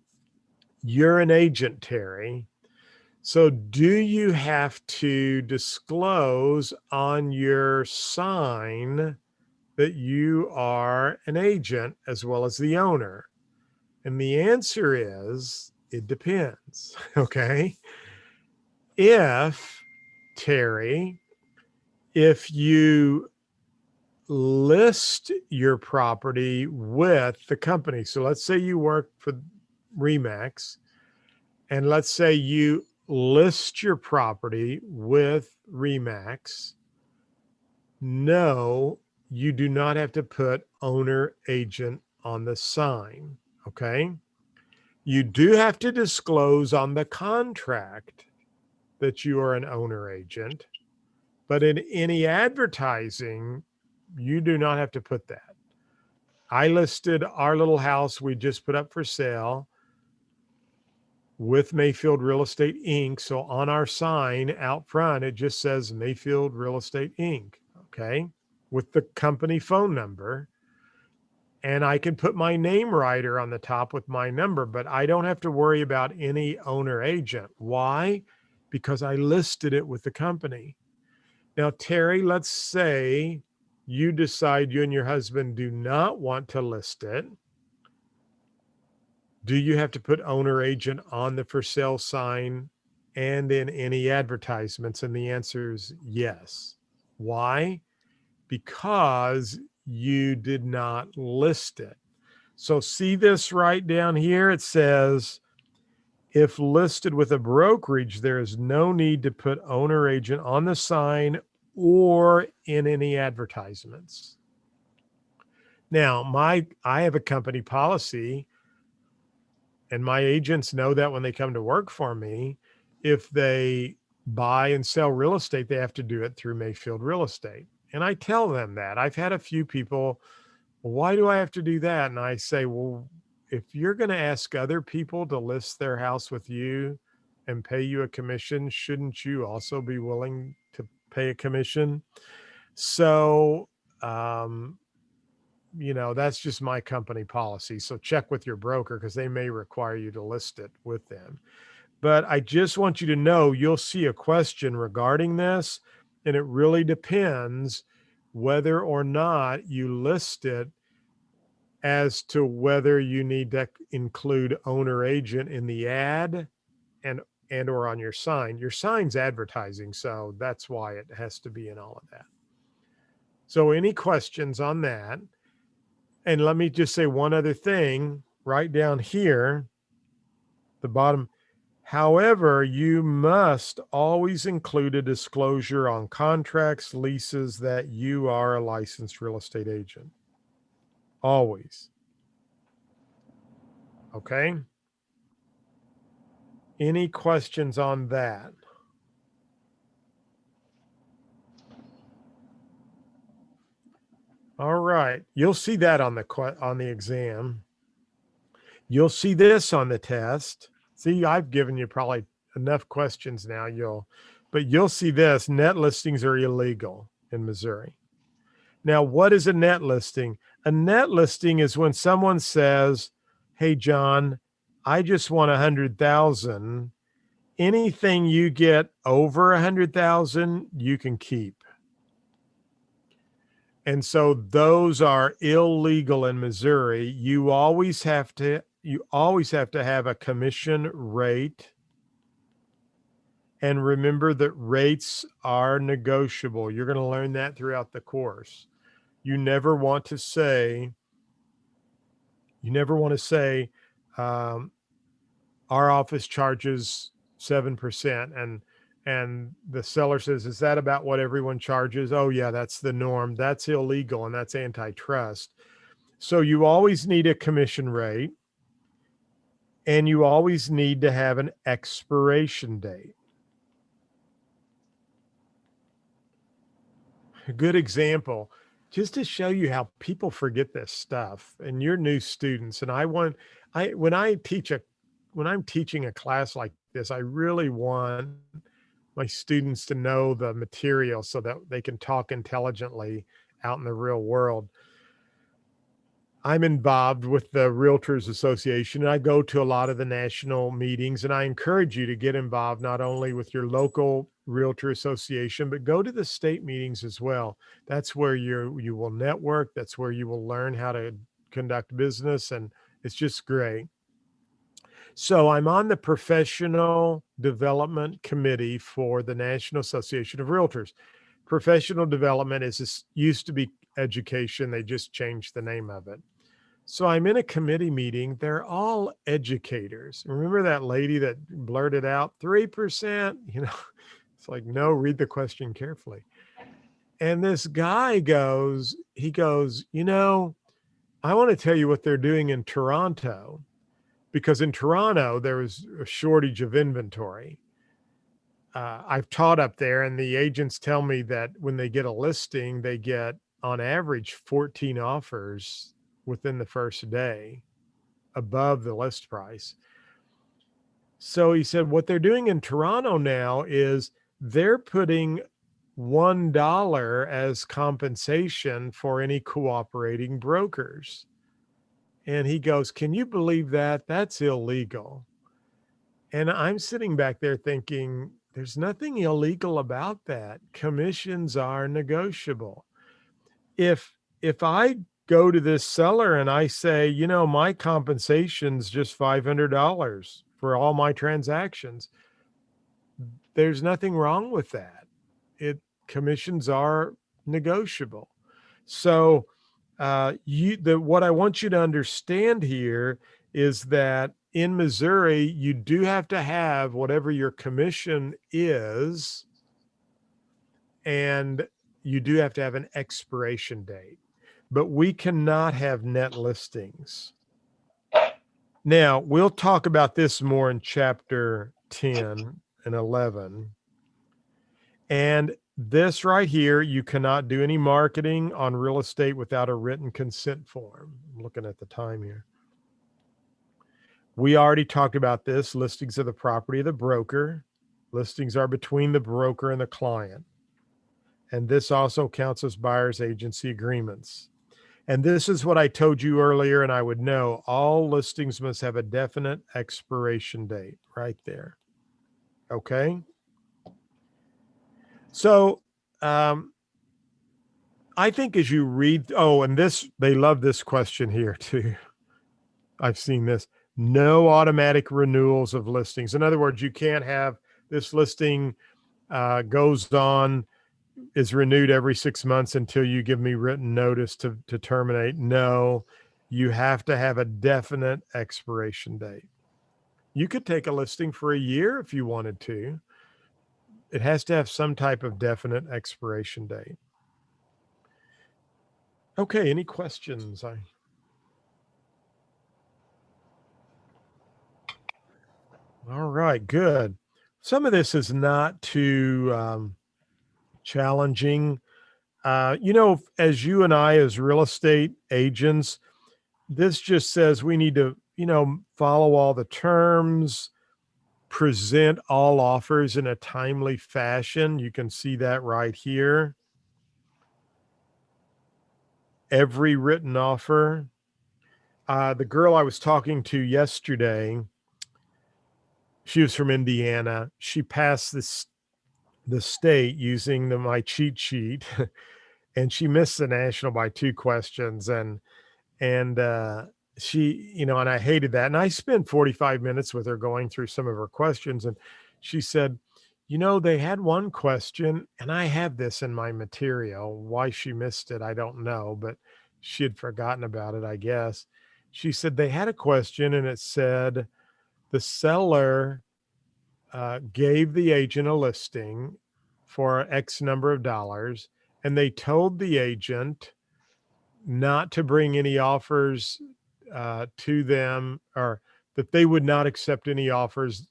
you're an agent, Terry. So do you have to disclose on your sign that you are an agent as well as the owner? And the answer is, it depends. Okay. If you list your property with the company, so let's say you work for RE/MAX, and let's say you list your property with RE/MAX, no, you do not have to put owner agent on the sign. Okay. You do have to disclose on the contract that you are an owner agent, but in any advertising, you do not have to put that. I listed our little house we just put up for sale with Mayfield Real Estate Inc. So on our sign out front, it just says Mayfield Real Estate Inc. Okay. With the company phone number. And I can put my name writer on the top with my number, but I don't have to worry about any owner agent. Why? Because I listed it with the company. Now, Terry, let's say you decide you and your husband do not want to list it. Do you have to put owner agent on the for sale sign and in any advertisements? And the answer is yes. Why? Because you did not list it. So see this right down here. It says, if listed with a brokerage, there is no need to put owner agent on the sign or in any advertisements. Now, I have a company policy, and my agents know that when they come to work for me, if they buy and sell real estate, they have to do it through Mayfield Real Estate. And I tell them that. I've had a few people, why do I have to do that? And I say, well, if you're going to ask other people to list their house with you and pay you a commission, shouldn't you also be willing to pay a commission? So, that's just my company policy. So check with your broker because they may require you to list it with them. But I just want you to know, you'll see a question regarding this, and it really depends whether or not you list it as to whether you need to include owner agent in the ad and or on your sign. Your sign's advertising, so that's why it has to be in all of that. So any questions on that? And let me just say one other thing right down here, the bottom. However, you must always include a disclosure on contracts, leases that you are a licensed real estate agent. Always. Okay. Any questions on that? All right. You'll see that on the exam. You'll see this on the test. See, I've given you probably enough questions now. But you'll see this. Net listings are illegal in Missouri. Now, what is a net listing? A net listing is when someone says, "Hey, John, I just want 100,000. Anything you get over 100,000, you can keep." And so those are illegal in Missouri. You always have to have a commission rate. And remember that rates are negotiable. You're going to learn that throughout the course. You never want to say, our office charges 7%. And the seller says, "Is that about what everyone charges?" "Oh yeah, that's the norm." That's illegal and that's antitrust. So you always need a commission rate and you always need to have an expiration date. A good example, just to show you how people forget this stuff and you're new students. And when I'm teaching a class like this, I really want my students to know the material so that they can talk intelligently out in the real world. I'm involved with the Realtors Association and I go to a lot of the national meetings, and I encourage you to get involved not only with your local Realtor Association, but go to the state meetings as well. That's where you will network. That's where you will learn how to conduct business, and it's just great. So I'm on the professional development committee for the National Association of Realtors. Professional development used to be education. They just changed the name of it. So I'm in a committee meeting. They're all educators. Remember that lady that blurted out 3%? It's like, no, read the question carefully. And this guy goes, I want to tell you what they're doing in Toronto, because in Toronto, there was a shortage of inventory. I've taught up there, and the agents tell me that when they get a listing, they get on average 14 offers within the first day above the list price. So he said, what they're doing in Toronto now is they're putting $1 as compensation for any cooperating brokers. And he goes, "Can you believe that? That's illegal." And I'm sitting back there thinking, there's nothing illegal about that. Commissions are negotiable. If I go to this seller and I say, my compensation's just $500 for all my transactions, there's nothing wrong with that. Commissions are negotiable. So what I want you to understand here is that in Missouri, you do have to have whatever your commission is, and you do have to have an expiration date, but we cannot have net listings. Now, we'll talk about this more in chapter 10 and 11. And this right here, you cannot do any marketing on real estate without a written consent form. I'm looking at the time here. We already talked about this. Listings are the property of the broker. Listings are between the broker and the client. And this also counts as buyer's agency agreements. And this is what I told you earlier, and I would know all listings must have a definite expiration date right there. Okay. So I think as you read, and this, they love this question here too. I've seen this. No automatic renewals of listings. In other words, you can't have this listing goes on, is renewed every 6 months until you give me written notice to terminate. No, you have to have a definite expiration date. You could take a listing for a year if you wanted to. It has to have some type of definite expiration date. Okay, any questions? All right, good. Some of this is not too challenging. As you and I, as real estate agents, this just says we need to, follow all the terms, present all offers in a timely fashion. You can see that right here. Every written offer. The girl I was talking to yesterday, she was from Indiana. She passed the state using my cheat sheet, and she missed the national by 2 questions. And she, and I hated that. And I spent 45 minutes with her going through some of her questions. And she said, they had one question, and I have this in my material. Why she missed it, I don't know, but she had forgotten about it, I guess. She said they had a question, and it said the seller gave the agent a listing for X number of dollars, and they told the agent not to bring any offers to them, or that they would not accept any offers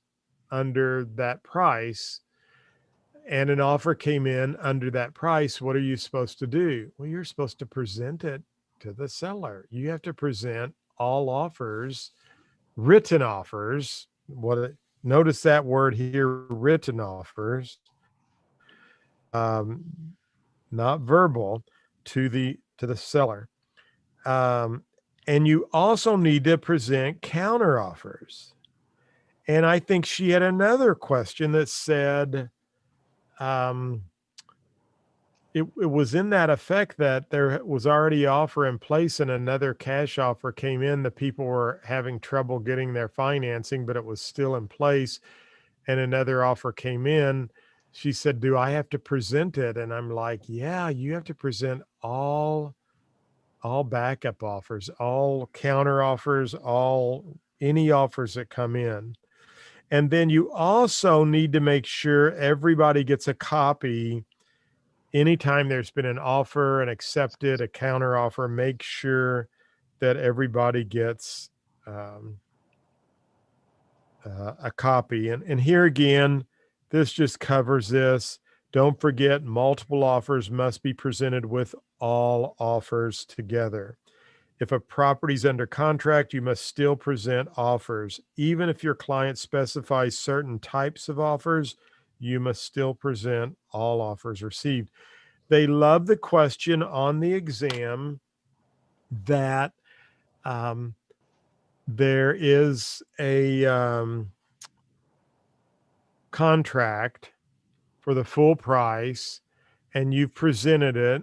under that price. And an offer came in under that price. What are you supposed to do? Well, you're supposed to present it to the seller. You have to present all offers, written offers. Notice that word here, written offers, not verbal, to the seller. And you also need to present counter offers. And I think she had another question that said, it was in that effect that there was already offer in place and another cash offer came in. The people were having trouble getting their financing, but it was still in place, and another offer came in. She said, do I have to present it? And I'm like, yeah, you have to present all backup offers, all counter offers, any offers that come in. And then you also need to make sure everybody gets a copy. Anytime there's been an offer and accepted, a counter offer, make sure that everybody gets a copy. And here again, this just covers this. Don't forget, multiple offers must be presented with all offers together. If a property's under contract, you must still present offers. Even if your client specifies certain types of offers, you must still present all offers received. They love the question on the exam that there is a contract for the full price, and you've presented it,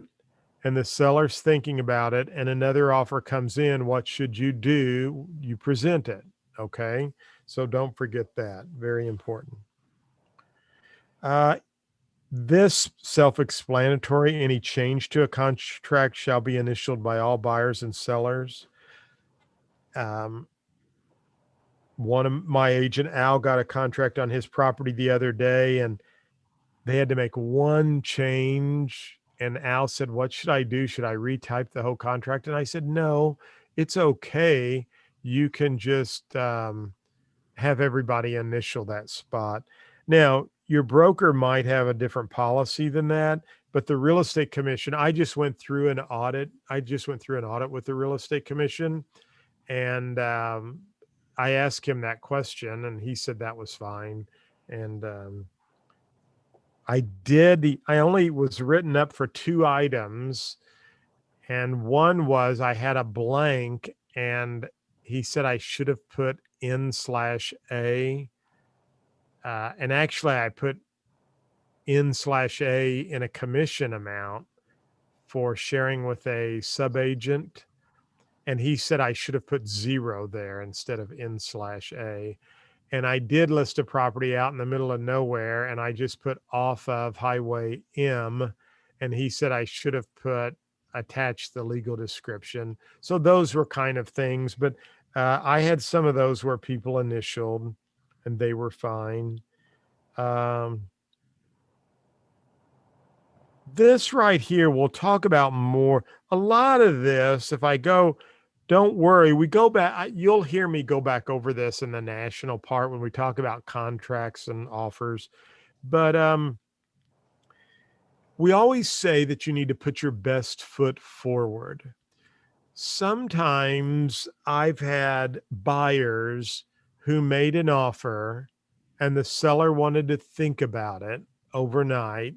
and the seller's thinking about it, and another offer comes in. What should you do? You present it. Okay. So don't forget that. Very important. This self-explanatory. Any change to a contract shall be initialed by all buyers and sellers. One of my agent, Al, got a contract on his property the other day, and they had to make one change. And Al said, what should I do? Should I retype the whole contract? And I said, no, it's okay. You can just have everybody initial that spot. Now, your broker might have a different policy than that, but the real estate commission, I just went through an audit. With the real estate commission, and I asked him that question, and he said that was fine. And I only was written up for 2 items. And one was I had a blank, and he said I should have put N/A. And actually I put N/A in a commission amount for sharing with a sub-agent. And he said I should have put 0 there instead of N/A. And I did list a property out in the middle of nowhere, and I just put off of Highway M. And he said I should have put attached the legal description. So those were kind of things, but I had some of those where people initialed and they were fine. This right here, we'll talk about more. A lot of this, if I go, don't worry, we go back, you'll hear me go back over this in the national part when we talk about contracts and offers. But we always say that you need to put your best foot forward. Sometimes I've had buyers who made an offer and the seller wanted to think about it overnight,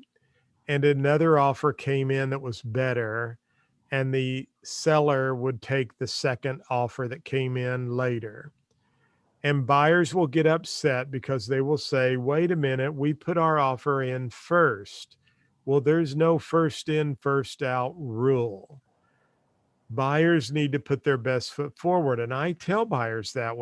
and another offer came in that was better, and the seller would take the second offer that came in later. And buyers will get upset because they will say, wait a minute, we put our offer in first. Well, there's no first in, first out rule. Buyers need to put their best foot forward. And I tell buyers that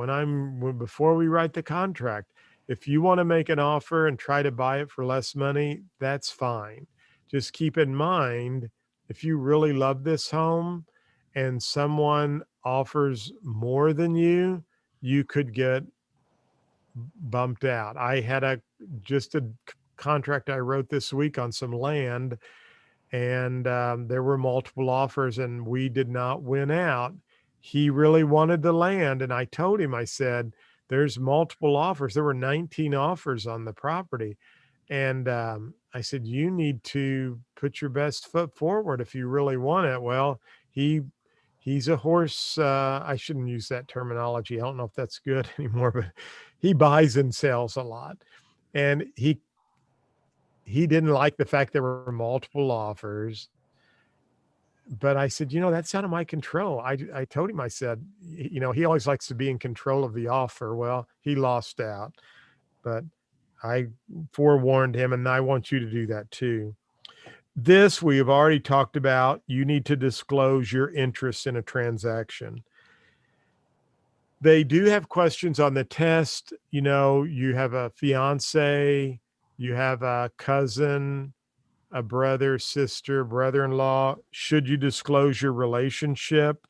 before we write the contract, if you want to make an offer and try to buy it for less money, that's fine. Just keep in mind, if you really love this home and someone offers more than you, you could get bumped out. I had just a contract I wrote this week on some land, and there were multiple offers and we did not win out. He really wanted the land. And I told him, I said, there's multiple offers. There were 19 offers on the property. And I said, you need to put your best foot forward if you really want it. Well, he's a horse. I shouldn't use that terminology. I don't know if that's good anymore, but he buys and sells a lot. And he didn't like the fact there were multiple offers. But I said, that's out of my control. I told him, I said, he always likes to be in control of the offer. Well, he lost out, but I forewarned him, and I want you to do that too. This we have already talked about. You need to disclose your interest in a transaction. They do have questions on the test. You have a fiance, you have a cousin, a brother, sister, brother-in-law. Should you disclose your relationship?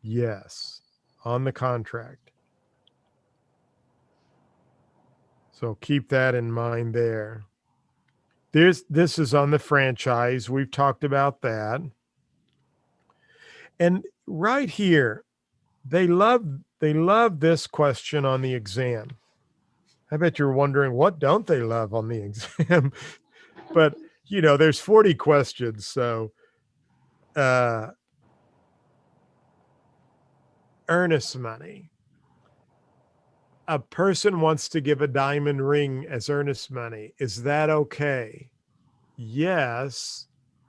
Yes, on the contract. So keep that in mind there. This is on the franchise. We've talked about that. And right here, they love this question on the exam. I bet you're wondering, what don't they love on the exam? But there's 40 questions. So earnest money. A person wants to give a diamond ring as earnest money. Is that okay? Yes,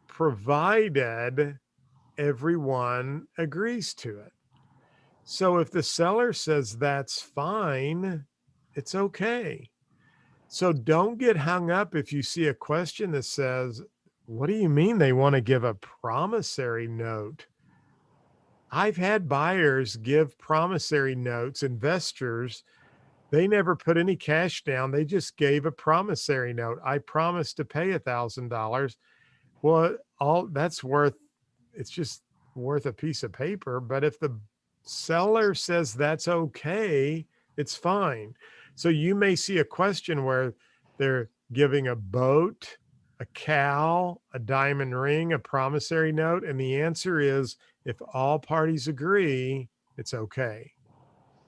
provided everyone agrees to it. So if the seller says that's fine, it's okay. So don't get hung up if you see a question that says, what do you mean they want to give a promissory note? I've had buyers give promissory notes, investors. They never put any cash down. They just gave a promissory note. I promised to pay $1,000. Well, it's just worth a piece of paper. But if the seller says that's okay, it's fine. So you may see a question where they're giving a boat, a cow, a diamond ring, a promissory note. And the answer is, if all parties agree, it's okay.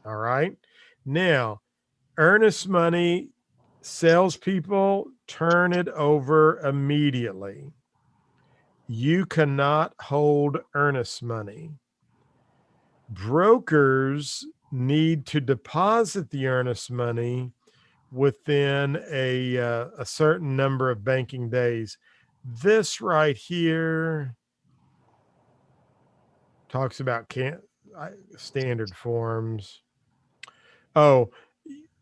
All right. Now, earnest money, salespeople turn it over immediately. You cannot hold earnest money. Brokers need to deposit the earnest money within a certain number of banking days. This right here talks about standard forms. Oh,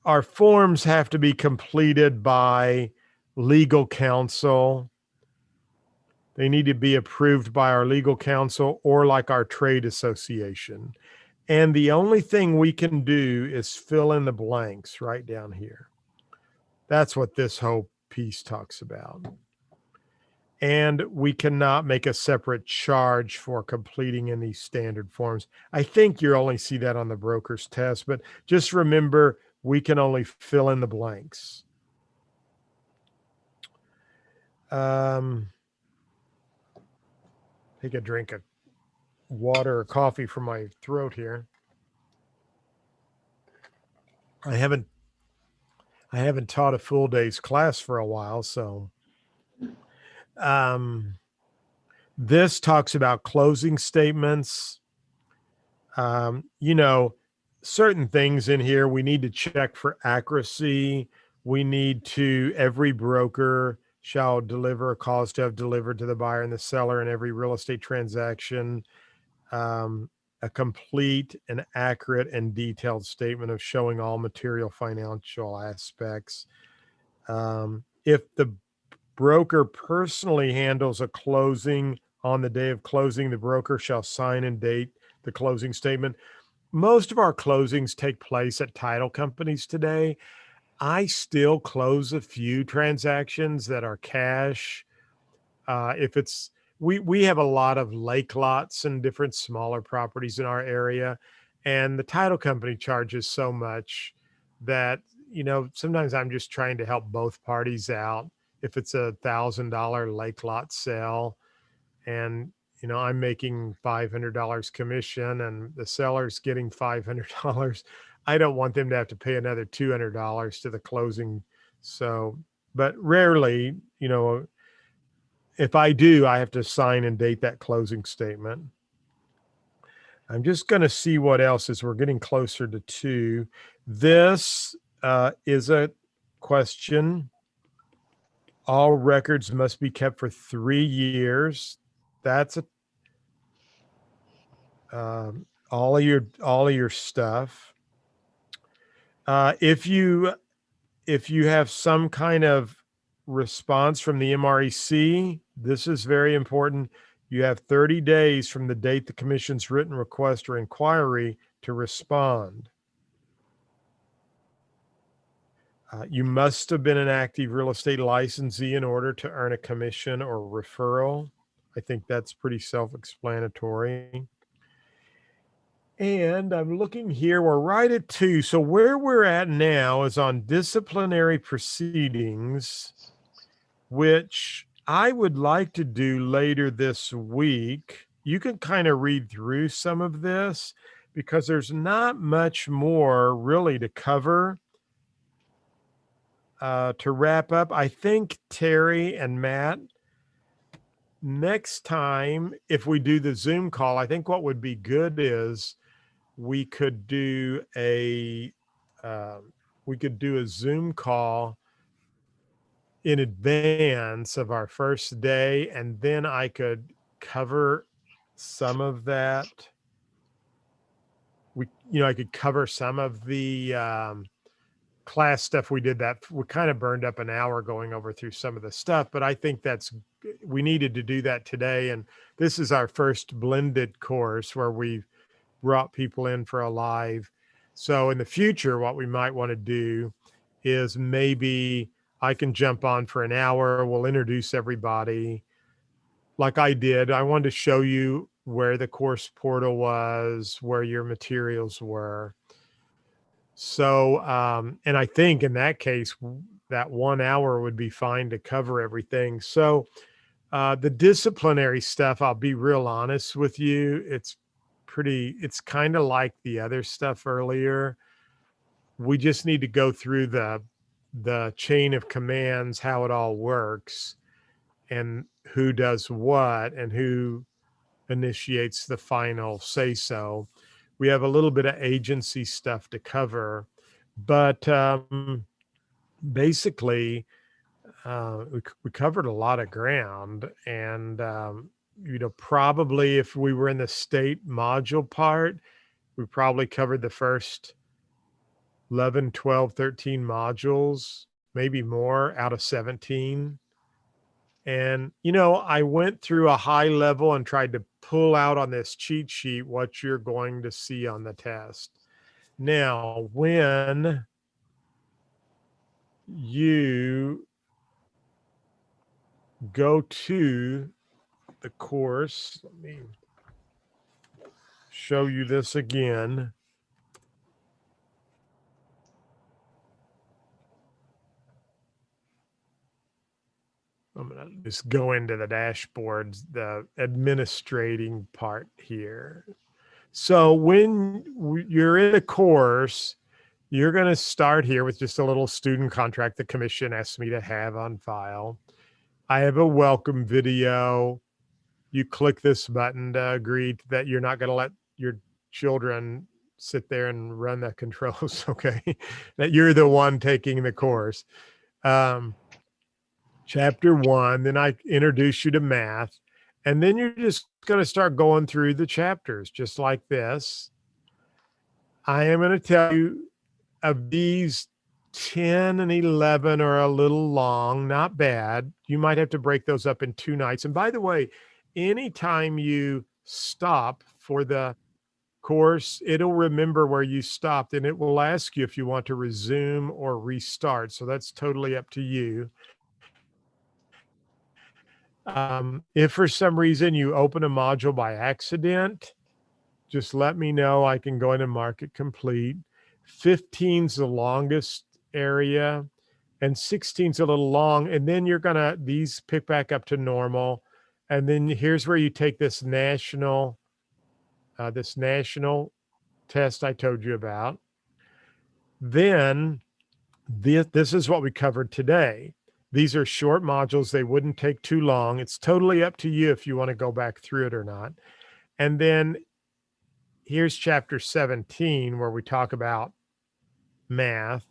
our forms have to be completed by legal counsel. They need to be approved by our legal counsel or like our trade association. And the only thing we can do is fill in the blanks right down here. That's what this whole piece talks about. And we cannot make a separate charge for completing any standard forms. I think you only see that on the broker's test, but just remember, we can only fill in the blanks. Take a drink of water or coffee from my throat here. I haven't taught a full day's class for a while, so this talks about closing statements. You know, certain things in here we need to check for accuracy. We need to, every broker shall deliver a cause to have delivered to the buyer and the seller in every real estate transaction, a complete and accurate and detailed statement of showing all material financial aspects. If the broker personally handles a closing on the day of closing, the broker shall sign and date the closing statement. Most of our closings take place at title companies today. I still close a few transactions that are cash. If it's, we have a lot of lake lots and different smaller properties in our area, and the title company charges so much that, you know, sometimes I'm just trying to help both parties out. If it's $1,000 lake lot sale and, you know, I'm making $500 commission and the seller's getting $500, I don't want them to have to pay another $200 to the closing. So, but rarely, you know, if I do, I have to sign and date that closing statement. I'm just going to see what else is. We're getting closer to 2. This is a question. All records must be kept for 3 years. That's all of your stuff. If you have some kind of response from the MREC, this is very important. You have 30 days from the date the commission's written request or inquiry to respond. You must have been an active real estate licensee in order to earn a commission or referral. I think that's pretty self-explanatory. And I'm looking here, we're right at 2. So where we're at now is on disciplinary proceedings, which I would like to do later this week. You can kind of read through some of this because there's not much more really to cover. To wrap up, I think Terry and Matt, next time, if we do the Zoom call, I think what would be good is we could do a Zoom call in advance of our first day, and then I could cover some of that. I could cover some of the class stuff we did that we kind of burned up an hour going over through some of the stuff, but I think we needed to do that today. And this is our first blended course where we've brought people in for a live. So in the future, what we might want to do is maybe I can jump on for an hour. We'll introduce everybody like I did. I wanted to show you where the course portal was, where your materials were. So, and I think in that case, that 1 hour would be fine to cover everything. So the disciplinary stuff, I'll be real honest with you. It's kind of like the other stuff earlier. We just need to go through the chain of commands, how it all works and who does what and who initiates the final say so. We have a little bit of agency stuff to cover, but basically we covered a lot of ground. And probably if we were in the state module part, we probably covered the first 11, 12, 13 modules, maybe more out of 17. And, you know, I went through a high level and tried to pull out on this cheat sheet what you're going to see on the test. Now, when you go to the course, let me show you this again. I'm going to just go into the dashboards, the administrating part here. So when you're in a course, you're going to start here with just a little student contract the commission asked me to have on file. I have a welcome video. You click this button to agree that you're not going to let your children sit there and run the controls, okay? That you're the one taking the course. Chapter 1, then I introduce you to math, and then you're just going to start going through the chapters just like this. I am going to tell you of these 10 and 11 are a little long, not bad. You might have to break those up in 2 nights. And by the way, anytime you stop for the course, it'll remember where you stopped and it will ask you if you want to resume or restart. So that's totally up to you. If for some reason you open a module by accident, just let me know. I can go in and mark it complete. 15's the longest area and 16's a little long. And then you're gonna, these pick back up to normal. And then here's where you take this national test I told you about. Then this is what we covered today. These are short modules. They wouldn't take too long. It's totally up to you if you want to go back through it or not. And then here's chapter 17 where we talk about math.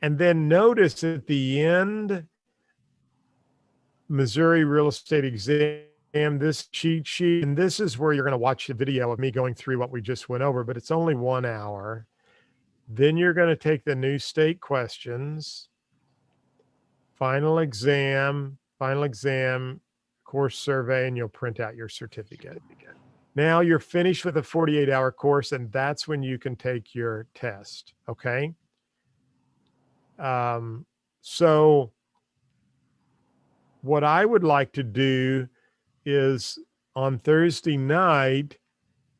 And then notice at the end, Missouri Real Estate Exam, this cheat sheet, and this is where you're going to watch the video of me going through what we just went over, but it's only 1 hour. Then you're going to take the new state questions, final exam, course survey, and you'll print out your certificate. Now you're finished with a 48-hour course, and that's when you can take your test, okay? So what I would like to do is on Thursday night,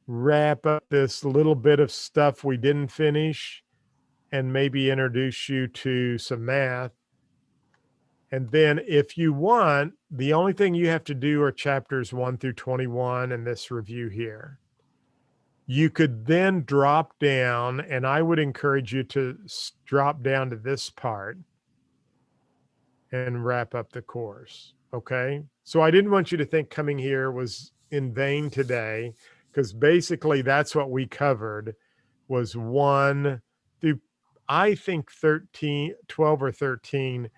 wrap up this little bit of stuff we didn't finish and maybe introduce you to some math. And then if you want, the only thing you have to do are chapters 1 through 21 and this review here. You could then drop down, and I would encourage you to drop down to this part and wrap up the course, okay? So I didn't want you to think coming here was in vain today, because basically that's what we covered was 1 through, I think 12 or 13,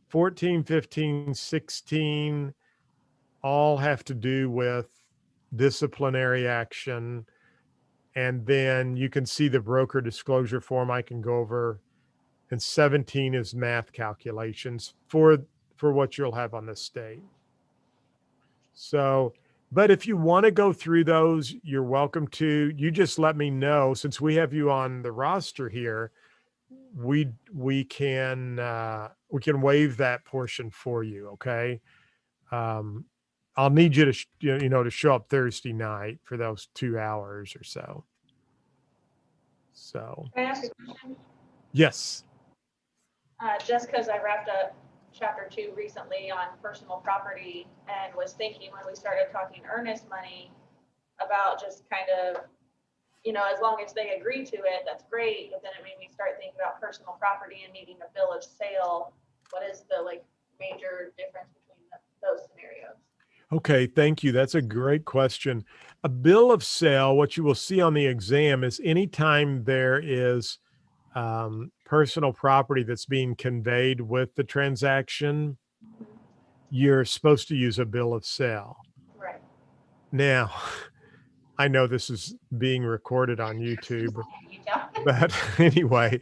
14, 15, 16, all have to do with disciplinary action. And then you can see the broker disclosure form I can go over. And 17 is math calculations for what you'll have on the state. So, but if you want to go through those, you're welcome to. You just let me know. Since we have you on the roster here, we can waive that portion for you, okay? I'll need you to to show up Thursday night for those 2 hours or so. So Can I ask a question? yes. Just because I wrapped up chapter 2 recently on personal property and was thinking when we started talking earnest money about just kind of, as long as they agree to it, that's great. But then it made me start thinking about personal property and needing a bill of sale. What is the major difference between those scenarios? Okay, thank you. That's a great question. A bill of sale, what you will see on the exam is anytime there is personal property that's being conveyed with the transaction, you're supposed to use a bill of sale. Right. Now, I know this is being recorded on YouTube, but anyway,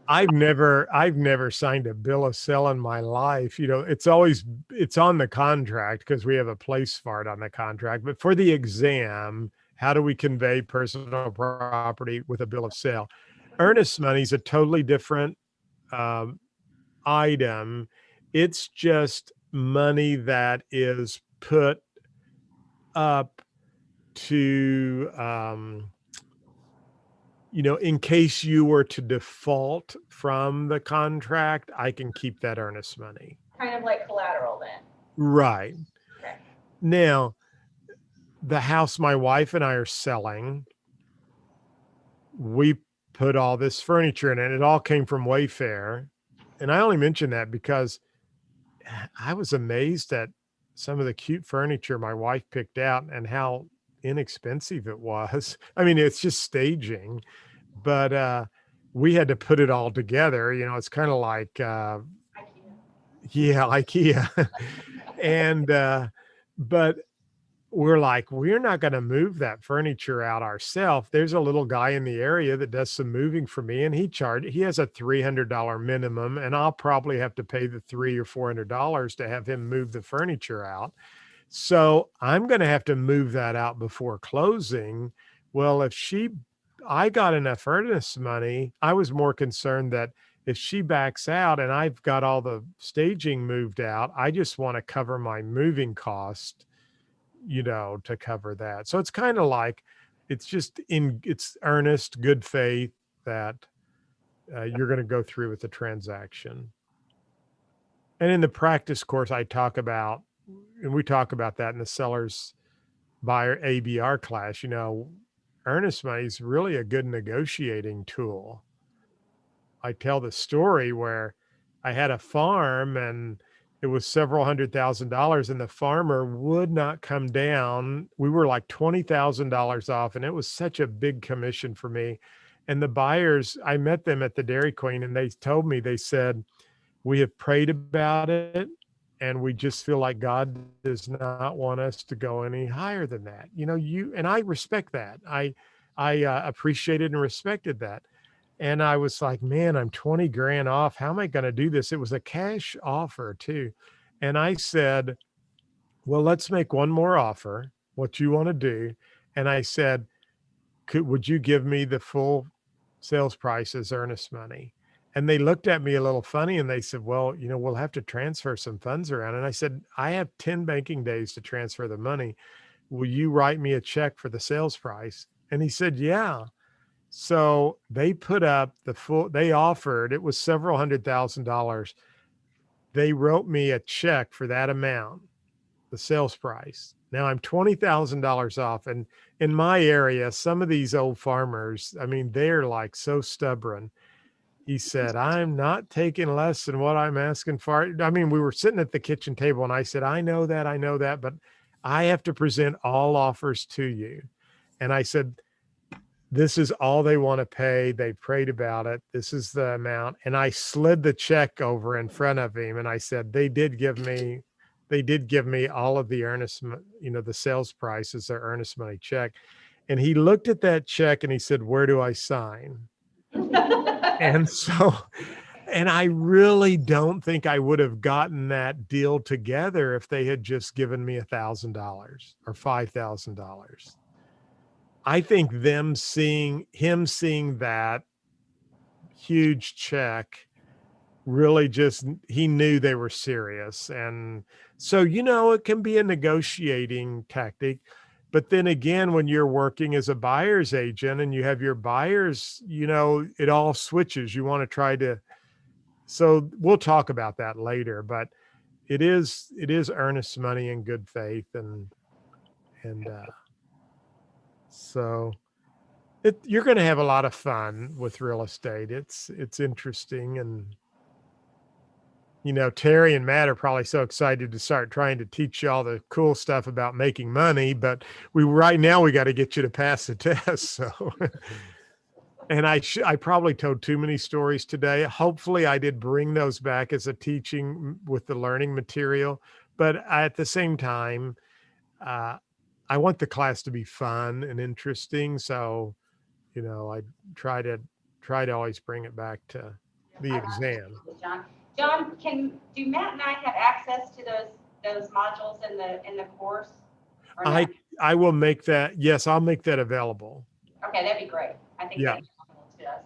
I've never signed a bill of sale in my life. You know, it's on the contract because we have a place for it on the contract. But for the exam, how do we convey personal property with a bill of sale? Earnest money is a totally different um, item. It's just money that is put up to in case you were to default from the contract, I can keep that earnest money. Kind of like collateral then. Right. Okay. Now, the house my wife and I are selling, we put all this furniture in it. It all came from Wayfair. And I only mention that because I was amazed at some of the cute furniture my wife picked out and how inexpensive it was. I mean, it's just staging, but we had to put it all together. You know, it's kind of like IKEA. yeah, IKEA. And but we're like, we're not going to move that furniture out ourselves. There's a little guy in the area that does some moving for me, and he has a $300 minimum, and I'll probably have to pay the $300 or $400 to have him move the furniture out. So I'm going to have to move that out before closing. Well, I got enough earnest money. I was more concerned that if she backs out and I've got all the staging moved out, I just want to cover my moving cost, to cover that. So it's kind of like, it's earnest, good faith that you're going to go through with the transaction. And in the practice course, we talk about that in the seller's buyer ABR class. Earnest money is really a good negotiating tool. I tell the story where I had a farm and it was several $100,000 and the farmer would not come down. We were like $20,000 off and it was such a big commission for me. And the buyers, I met them at the Dairy Queen and they told me, they said, we have prayed about it and we just feel like God does not want us to go any higher than that. And I respect that. I appreciated and respected that. And I was like, man, I'm 20 grand off. How am I going to do this? It was a cash offer too. And I said, well, let's make one more offer, what you want to do. And I said, would you give me the full sales price as earnest money? And they looked at me a little funny and they said, well, we'll have to transfer some funds around. And I said, I have 10 banking days to transfer the money. Will you write me a check for the sales price? And he said, yeah. So they put up they offered, it was several $100,000. They wrote me a check for that amount, the sales price. Now I'm $20,000 off. And in my area, some of these old farmers, I mean, they're like so stubborn. He said, I'm not taking less than what I'm asking for. I mean, we were sitting at the kitchen table and I said, I know that, but I have to present all offers to you. And I said, this is all they want to pay. They prayed about it. This is the amount. And I slid the check over in front of him. And I said, they did give me all of the earnest, the sales price is their earnest money check. And he looked at that check and he said, where do I sign? And I really don't think I would have gotten that deal together if they had just given me $1,000 or $5,000. I think him seeing that huge check really he knew they were serious. And so, it can be a negotiating tactic. But then again, when you're working as a buyer's agent and you have your buyers, it all switches. You want to try to, so we'll talk about that later, but it is earnest money in good faith. So you're going to have a lot of fun with real estate. It's interesting. And, Terry and Matt are probably so excited to start trying to teach you all the cool stuff about making money, but right now we got to get you to pass the test. So, and I probably told too many stories today. Hopefully I did bring those back as a teaching with the learning material, but at the same time, I want the class to be fun and interesting. So, I try to always bring it back to the exam. John, do Matt and I have access to those modules in the course? Or no? I will make that, yes, I'll make that available. Okay, that'd be great. I think Yeah. that'd be helpful to us.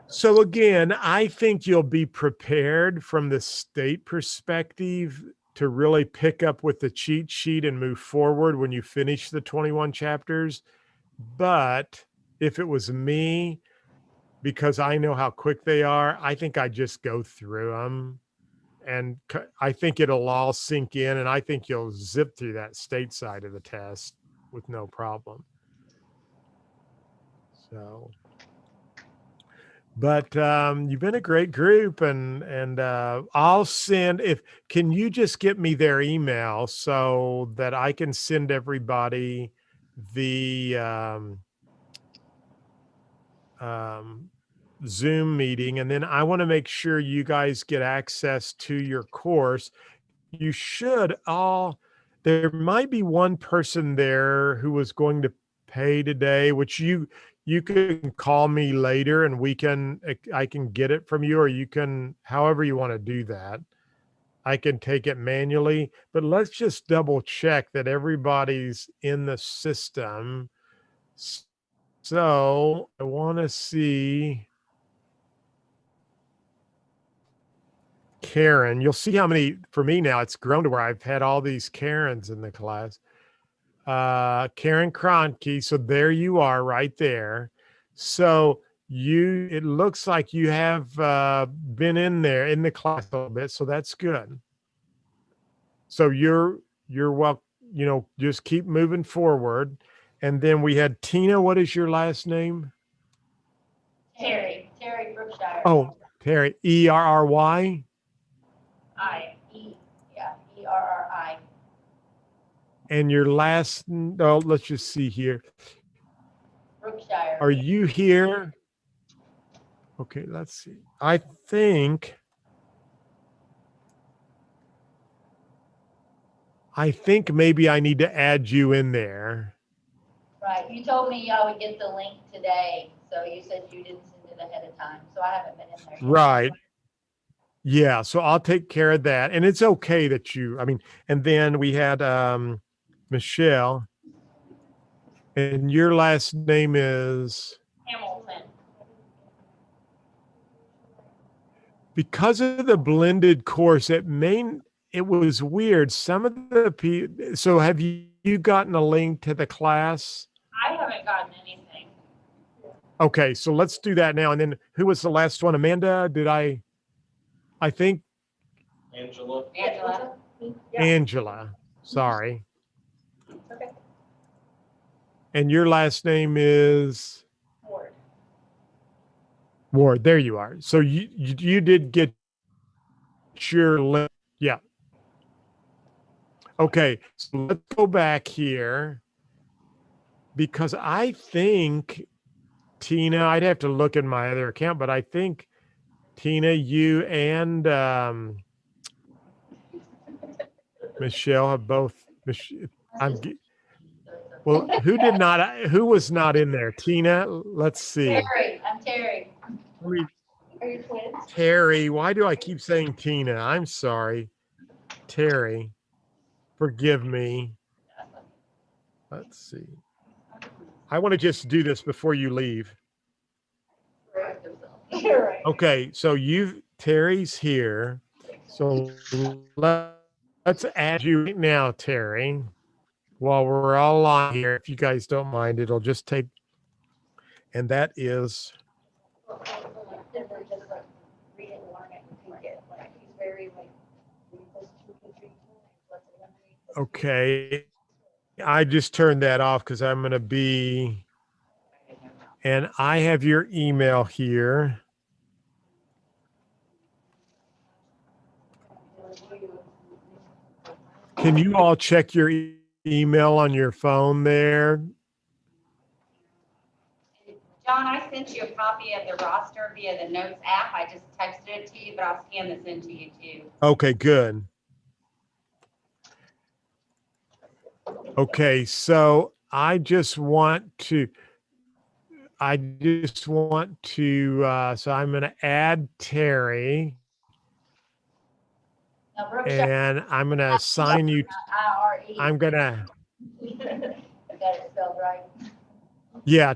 So again, I think you'll be prepared from the state perspective to really pick up with the cheat sheet and move forward when you finish the 21 chapters. But if it was me, because I know how quick they are, I think I just go through them, and I think it'll all sink in, and I think you'll zip through that state side of the test with no problem. So, but you've been a great group, and I'll send, can you just get me their email so that I can send everybody the Zoom meeting, and then I want to make sure you guys get access to your course. You should all, there might be one person there who was going to pay today, which you can call me later and I can get it from you, or you can, however you want to do that. I can take it manually, but let's just double check that everybody's in the system. So I want to see Karen. You'll see how many, for me now, it's grown to where I've had all these Karens in the class. Karen Kroenke. So there you are right there. So it looks like you have been in there in the class a little bit. So that's good. So you're well, just keep moving forward. And then we had Tina. What is your last name? Terry Brookshire. Oh, Terry, Erry. Erri. And your last, oh, let's just see here. Brookshire. Are you here? Okay, let's see. I think maybe I need to add you in there. Right, you told me I would get the link today, so you said you didn't send it ahead of time, so I haven't been in there yet. Right. Yeah, so I'll take care of that. And it's okay that and then we had Michelle. And your last name is? Hamilton. Because of the blended course, it was weird. Some of the people, so have you gotten a link to the class? I haven't gotten anything. Okay, so let's do that now. And then who was the last one? Amanda, I think Angela. Angela. Sorry. Okay. And your last name is? Ward. There you are. So you did get your link. Yeah. Okay, so let's go back here, because I think, Tina, I'd have to look at my other account, but I think, Tina, you and Michelle have both. Well, who was not in there? Tina, let's see. Terry, I'm Terry. Are you twins? Terry, why do I keep saying Tina? I'm sorry. Terry, forgive me. Let's see. I want to just do this before you leave. Okay, so Terry's here. So let's add you right now, Terry. While we're all on here, if you guys don't mind, it'll just take, and that is. Okay, I just turned that off because I'm going to be, and I have your email here. Can you all check your email on your phone there? John, I sent you a copy of the roster via the Notes app. I just texted it to you, but I'll scan this into you too. Okay, good. Okay, so I just want to, I just want to, so I'm going to add Terry Now, Brooke Shaw, and I'm going to assign you. IRE. I'm going to, I got it spelled right. yeah,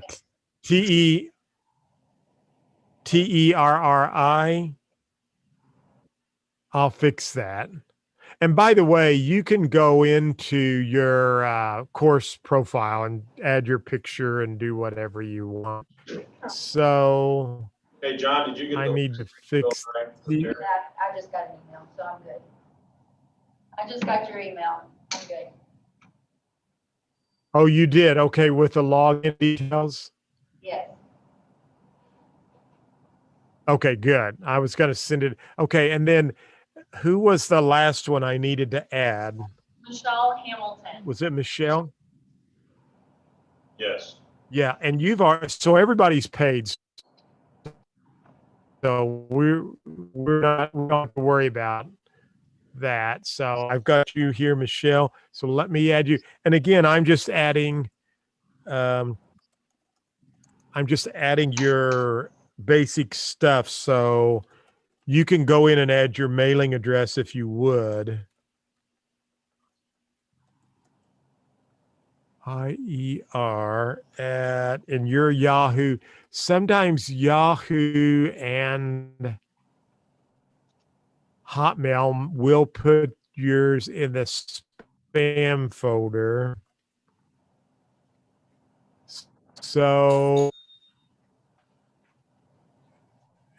Terri. I'll fix that. And by the way, you can go into your course profile and add your picture and do whatever you want. So Hey, John, did you get I the need to fix right for the, Terry? I just got an email, so I'm good. I just got your email. I'm good. oh, you did. Okay. With the login details. Yes. Okay, good. I was going to send it. Okay. And then who was the last one I needed to add? Michelle Hamilton. Was it Michelle? Yes. Yeah. And you've already, so everybody's paid. So we don't have to worry about that. So I've got you here, Michelle. So let me add you. And again, I'm just adding your basic stuff. So you can go in and add your mailing address if you would. IER in your Yahoo. Sometimes Yahoo and Hotmail will put yours in the spam folder. So,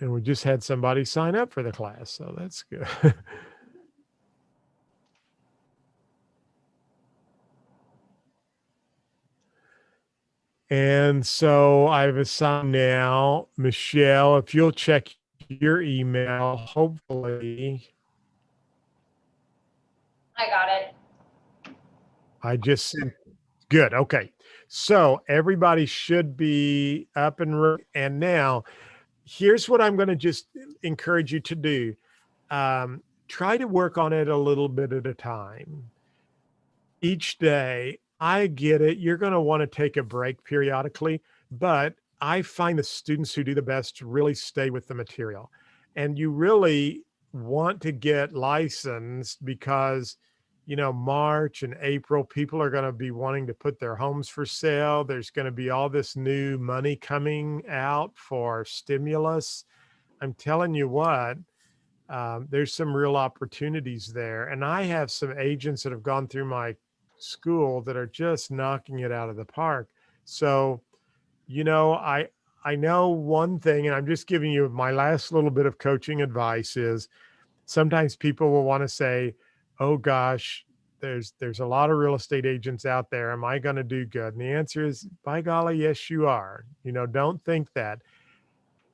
and we just had somebody sign up for the class, so that's good. And so I've assigned now, Michelle, if you'll check your email, hopefully. I got it. I just good. Okay. So everybody should be up and running. And now here's what I'm going to just encourage you to do. Try to work on it a little bit at a time. Each day, I get it. You're going to want to take a break periodically, but I find the students who do the best really stay with the material. And you really want to get licensed because, you know, March and April, people are going to be wanting to put their homes for sale. There's going to be all this new money coming out for stimulus. I'm telling you what, there's some real opportunities there. And I have some agents that have gone through my school that are just knocking it out of the park. So, you know, I know one thing, and I'm just giving you my last little bit of coaching advice is sometimes people will want to say, oh gosh, there's a lot of real estate agents out there. Am I going to do good? And the answer is, by golly, yes, you are. You know, don't think that.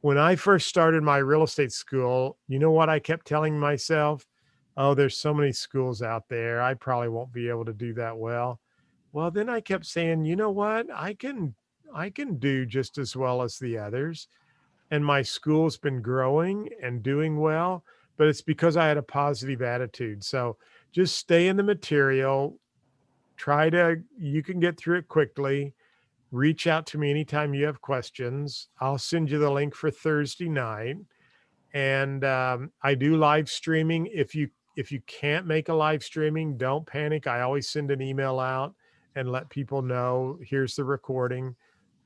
When I first started my real estate school, you know what I kept telling myself? Oh, there's so many schools out there. I probably won't be able to do that well. Well, then I kept saying, you know what? I can do just as well as the others. And my school's been growing and doing well, but it's because I had a positive attitude. So just stay in the material. You can get through it quickly. Reach out to me anytime you have questions. I'll send you the link for Thursday night. And I do live streaming. If you can't make a live streaming, don't panic. I always send an email out and let people know here's the recording.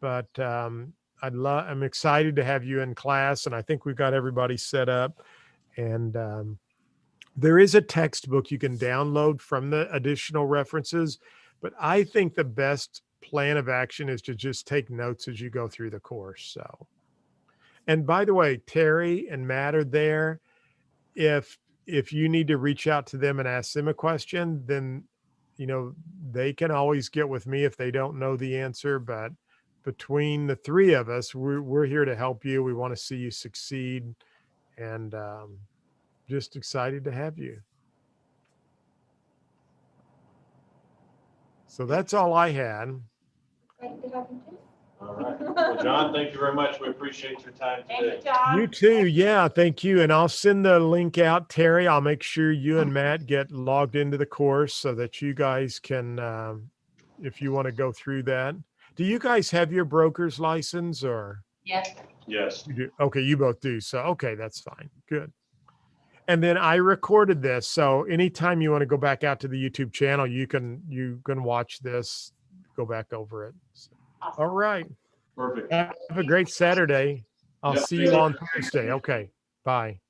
But I'm excited to have you in class, and I think we've got everybody set up. And there is a textbook you can download from the additional references, but I think the best plan of action is to just take notes as you go through the course. So, and by the way, Terry and Matt are there. If you need to reach out to them and ask them a question, then, you know, they can always get with me if they don't know the answer. But between the three of us, we're here to help you. We want to see you succeed, and just excited to have you. So that's all I had. Great to have you too. All right. Well, John, thank you very much. We appreciate your time Thank you, today. John. You too. Yeah, thank you. And I'll send the link out, Terry. I'll make sure you and Matt get logged into the course so that you guys can, if you want to go through that. Do you guys have your broker's license or? Yes. Yes. You do? Okay, you both do. So, okay, that's fine. Good. And then I recorded this. So anytime you want to go back out to the YouTube channel, you can watch this, go back over it. So, Awesome. all right. Perfect. Have a great Saturday. I'll Yeah, see thanks, you on sir. Thursday. Okay. Bye.